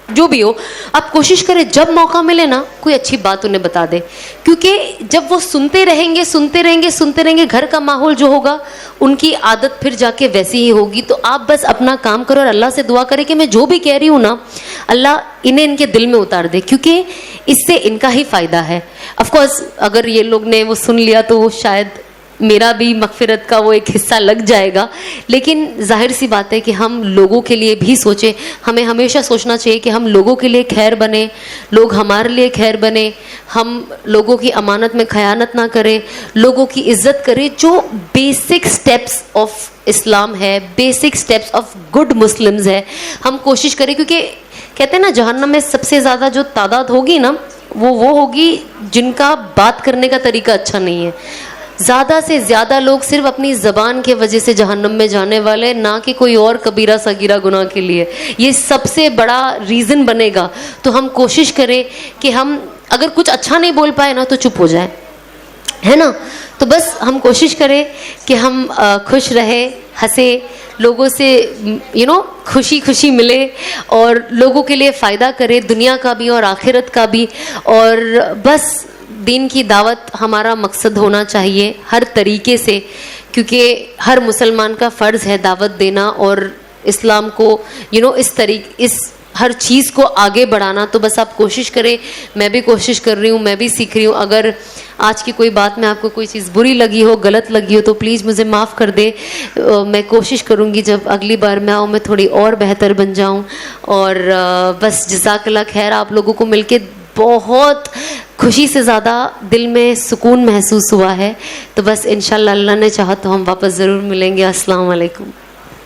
جو بھی ہو, آپ کوشش کریں جب موقع ملے نا کوئی اچھی بات انہیں بتا دے. کیونکہ جب وہ سنتے رہیں گے گھر کا ماحول جو ہوگا ان کی عادت پھر جا کے ویسی ہی ہوگی. تو آپ بس اپنا کام کرو اور اللہ سے دعا کریں کہ میں جو بھی کہہ رہی ہوں نا اللہ انہیں ان کے دل میں اتار دے, کیونکہ اس سے ان کا ہی فائدہ ہے. آف کورس اگر یہ لوگ نے وہ سن لیا تو شاید میرا بھی مغفرت کا وہ ایک حصہ لگ جائے گا, لیکن ظاہر سی بات ہے کہ ہم لوگوں کے لیے بھی سوچیں. ہمیں ہمیشہ سوچنا چاہیے کہ ہم لوگوں کے لیے خیر بنیں, لوگ ہمارے لیے خیر بنیں, ہم لوگوں کی امانت میں خیانت نہ کریں, لوگوں کی عزت کریں. جو بیسک سٹیپس آف اسلام ہے, basic steps of good Muslims ہے, ہم کوشش کریں. کیونکہ کہتے ہیں نا جہنم میں سب سے زیادہ جو تعداد ہوگی نا وہ ہوگی جن کا بات کرنے کا طریقہ اچھا نہیں ہے. زیادہ سے زیادہ لوگ صرف اپنی زبان کے وجہ سے جہنم میں جانے والے, نہ کہ کوئی اور کبیرہ صغیرہ گناہ کے لیے. یہ سب سے بڑا ریزن بنے گا. تو ہم کوشش کریں کہ ہم اگر کچھ اچھا نہیں بول پائے نا تو چپ ہو جائیں, ہے نا. تو بس ہم کوشش کریں کہ ہم خوش رہے, ہنسے, لوگوں سے خوشی خوشی ملے اور لوگوں کے لیے فائدہ کرے, دنیا کا بھی اور آخرت کا بھی. اور بس دین کی دعوت ہمارا مقصد ہونا چاہیے ہر طریقے سے, کیونکہ ہر مسلمان کا فرض ہے دعوت دینا اور اسلام کو اس ہر چیز کو آگے بڑھانا. تو بس آپ کوشش کریں, میں بھی کوشش کر رہی ہوں, میں بھی سیکھ رہی ہوں. اگر آج کی کوئی بات میں آپ کو کوئی چیز بری لگی ہو, غلط لگی ہو تو پلیز مجھے معاف کر دے. میں کوشش کروں گی جب اگلی بار میں آؤں میں تھوڑی اور بہتر بن جاؤں. اور بس جزاک اللہ خیر. آپ لوگوں کو مل کے بہت خوشی سے زیادہ دل میں سکون محسوس ہوا ہے. تو بس انشاءاللہ اللہ نے چاہا تو ہم واپس ضرور ملیں گے. السلام علیکم.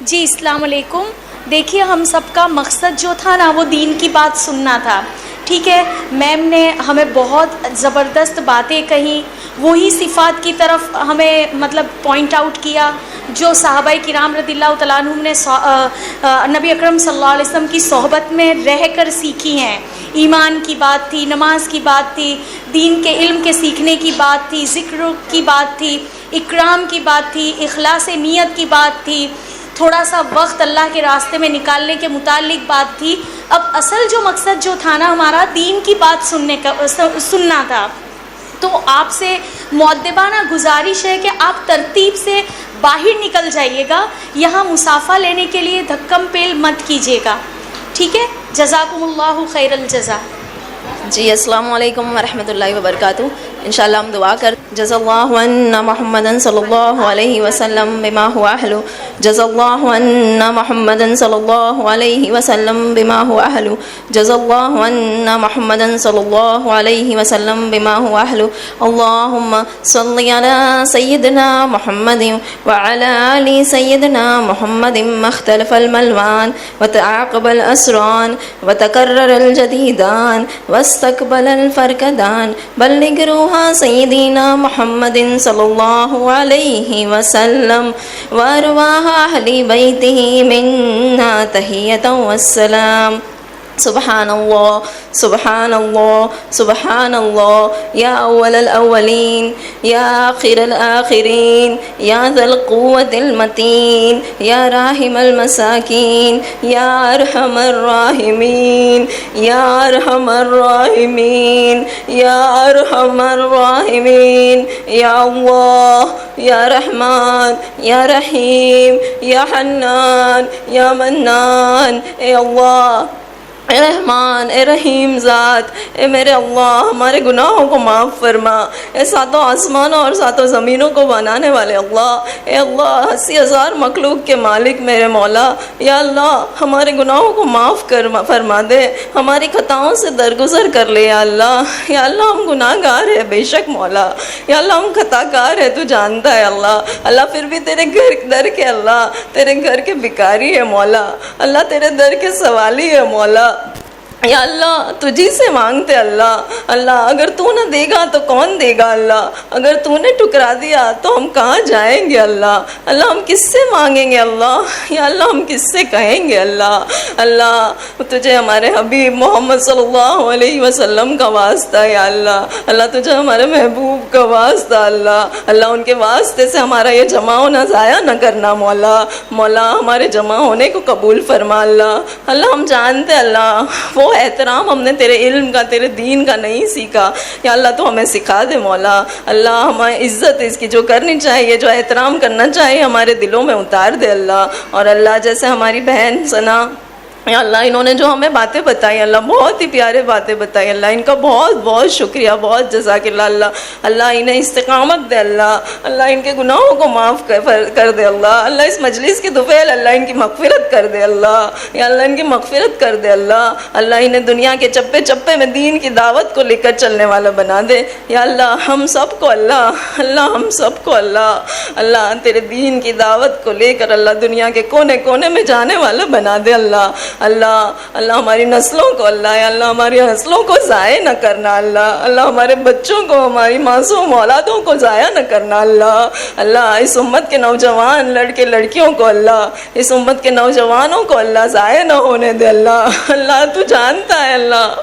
جی السلام علیکم. دیکھیے ہم سب کا مقصد جو تھا نا وہ دین کی بات سننا تھا, ٹھیک ہے. میم نے ہمیں بہت زبردست باتیں کہیں, وہی صفات کی طرف ہمیں پوائنٹ آؤٹ کیا جو صحابہ کرام رضی اللہ تعالیٰ عنہم نے نبی اکرم صلی اللہ علیہ وسلم کی صحبت میں رہ کر سیکھی ہیں. ایمان کی بات تھی, نماز کی بات تھی, دین کے علم کے سیکھنے کی بات تھی, ذکر کی بات تھی, اکرام کی بات تھی, اخلاص نیت کی بات تھی, تھوڑا سا وقت اللہ کے راستے میں نکالنے کے متعلق بات تھی. اب اصل جو مقصد جو تھا نا ہمارا دین کی بات سننا تھا. تو آپ سے مؤدبانہ گزارش ہے کہ آپ ترتیب سے باہر نکل جائیے گا, یہاں مسافہ لینے کے لیے دھکم پیل مت کیجیے گا, ٹھیک ہے. جزاکم اللہ خیر الجزا. جی السلام علیکم ورحمۃ اللہ وبرکاتہ. انشاءاللہ ہم دعا کر جزا اللہ عنا محمد صلی اللہ علیہ وسلم بما هو اہل, جزا اللہ عنا محمد صلی اللہ علیہ وسلم بما هو اہل, جزا اللہ عنا محمد صلی اللہ علیہ وسلم بما هو اہل. اللہم صلی علی سیدنا محمد وعلی آل سیدنا محمد مختلف الملوان وتعاقب الاسران وتکرر الجدیدان واستقبل الفرقدان. بلغ روح سيدنا محمد صلى الله عليه وسلم وأرواح أهل بيته منا تحية والسلام. سبحان الله سبحان الله سبحان الله يا أول الأولين يا آخر الآخرين يا ذا القوة المتين يا راحم المساكين يا أرحم الراحمين يا أرحم الراحمين يا أرحم الراحمين يا الله يا رحمن يا رحيم يا حنان يا منان. اے اللہ، اے رحمان، اے رحیم ذات، اے میرے اللہ ہمارے گناہوں کو معاف فرما. اے ساتوں آسمانوں اور ساتوں زمینوں کو بنانے والے اللہ، اے اللہ 80,000 مخلوق کے مالک میرے مولا، یا اللہ ہمارے گناہوں کو معاف فرما دے، ہماری خطاؤں سے درگزر کر لے یا اللہ. یا اللہ ہم گناہ گار ہیں بے شک مولا، یا اللہ ہم خطا کار ہیں، تو جانتا ہے اللہ. اللہ پھر بھی تیرے در کے اللہ، تیرے گھر کے بھکاری ہے مولا، اللہ تیرے در کے سوالی ہے مولا. یا اللہ تجھی سے مانگتے اللہ. اللہ اگر تو نہ دے گا تو کون دے گا اللہ، اگر تو نے ٹکرا دیا تو ہم کہاں جائیں گے اللہ. اللہ ہم کس سے مانگیں گے اللہ، یا اللہ ہم کس سے کہیں گے اللہ. اللہ تجھے ہمارے حبیب محمد صلی اللہ علیہ وسلم کا واسطہ ہے یا اللہ. اللہ تجھے ہمارے محبوب کا واسطہ اللہ. اللہ ان کے واسطے سے ہمارا یہ جمع ہونا ضائع نہ کرنا مولا. مولا ہمارے جمع ہونے کو قبول فرما اللہ. اللہ ہم جانتے اللہ وہ احترام ہم نے تیرے علم کا، تیرے دین کا نہیں سیکھا، یا اللہ تو ہمیں سکھا دے مولا. اللہ ہمیں عزت اس کی جو کرنی چاہیے، جو احترام کرنا چاہیے ہمارے دلوں میں اتار دے اللہ. اور اللہ جیسے ہماری بہن ثنا، یا اللہ انہوں نے جو ہمیں باتیں بتائی اللہ، بہت ہی پیارے باتیں بتائی اللہ، ان کا بہت بہت شکریہ، بہت جزاک اللہ. اللہ اللہ انہیں استقامت دے اللہ. اللہ ان کے گناہوں کو معاف کر دے اللہ. اللہ اس مجلس کی دفعہ اللہ ان کی مغفرت کر دے اللہ. یا اللہ ان کی مغفرت کر دے اللہ. اللہ انہیں دنیا کے چپے چپے میں دین کی دعوت کو لے کر چلنے والا بنا دے. یا اللہ ہم سب کو اللہ، اللہ ہم سب کو اللہ، اللہ تیرے دین کی دعوت کو لے کر اللہ دنیا کے کونے کونے میں جانے والا بنا دے اللہ. اللہ اللہ ہماری نسلوں کو اللہ، یا اللہ ہماری نسلوں کو ضائع نہ کرنا اللہ. اللہ ہمارے بچوں کو، ہماری معصوم اولادوں کو ضائع نہ کرنا اللہ. اللہ اس امت کے نوجوان لڑکے لڑکیوں کو اللہ، اس امت کے نوجوانوں کو اللہ ضائع نہ ہونے دے اللہ. اللہ تو جانتا ہے اللہ،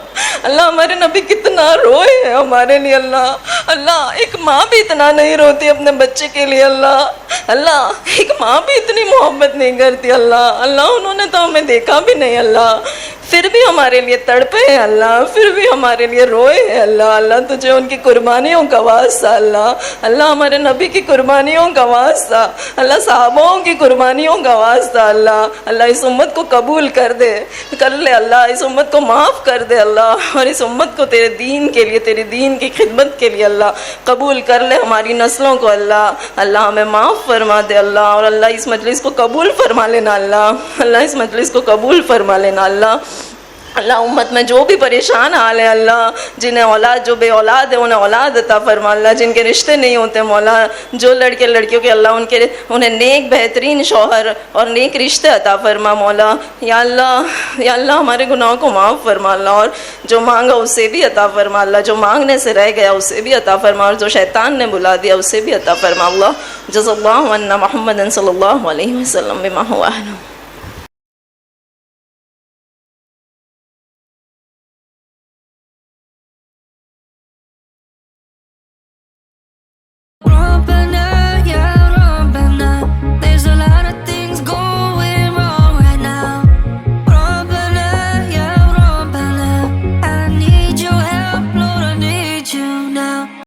اللہ ہمارے نبی کتنا روئے ہیں ہمارے لیے اللہ. اللہ ایک ماں بھی اتنا نہیں روتی اپنے بچے کے لیے اللہ. اللہ ایک ماں بھی اتنی محبت نہیں کرتی اللہ. اللہ انہوں نے تو ہمیں دیکھا بھی نہیں اللہ، پھر بھی ہمارے لیے تڑپے ہیں اللہ، پھر بھی ہمارے لیے روئے ہیں اللہ. اللہ تجھے ان کی قربانیوں کا واسطہ اللہ. اللہ ہمارے نبی کی قربانیوں کا واسطہ اللہ، صحابوں کی قربانیوں کا واسطہ اللہ. اللہ اس امت کو قبول کر دے، کر لے اللہ، اس امت کو معاف کر دے اللہ، اور اس امت کو تیرے دین کے لیے، تیرے دین کی خدمت کے لیے اللہ قبول کر لے. ہماری نسلوں کو اللہ، اللہ ہمیں معاف فرما دے اللہ. اور اللہ اس مجلس کو قبول فرما لینا اللہ، اللہ اس مجلس کو قبول فرما لینا اللہ. اللہ امت میں جو بھی پریشان حال ہے اللہ، جنہیں اولاد، جو بے اولاد ہے انہیں اولاد عطا فرما اللہ. جن کے رشتے نہیں ہوتے مولا، جو لڑکے لڑکیوں کے اللہ انہیں نیک بہترین شوہر اور نیک رشتے عطا فرما مولا. یا اللہ، یا اللہ ہمارے گناہوں کو معاف فرما اللہ، اور جو مانگا اسے بھی عطا فرما اللہ، جو مانگنے سے رہ گیا اسے بھی عطا فرما، اور جو شیطان نے بلا دیا اسے بھی عطا فرما اللہ. جزا اللہ عنا محمد صلی اللہ علیہ وسلم بما هو اہلہ.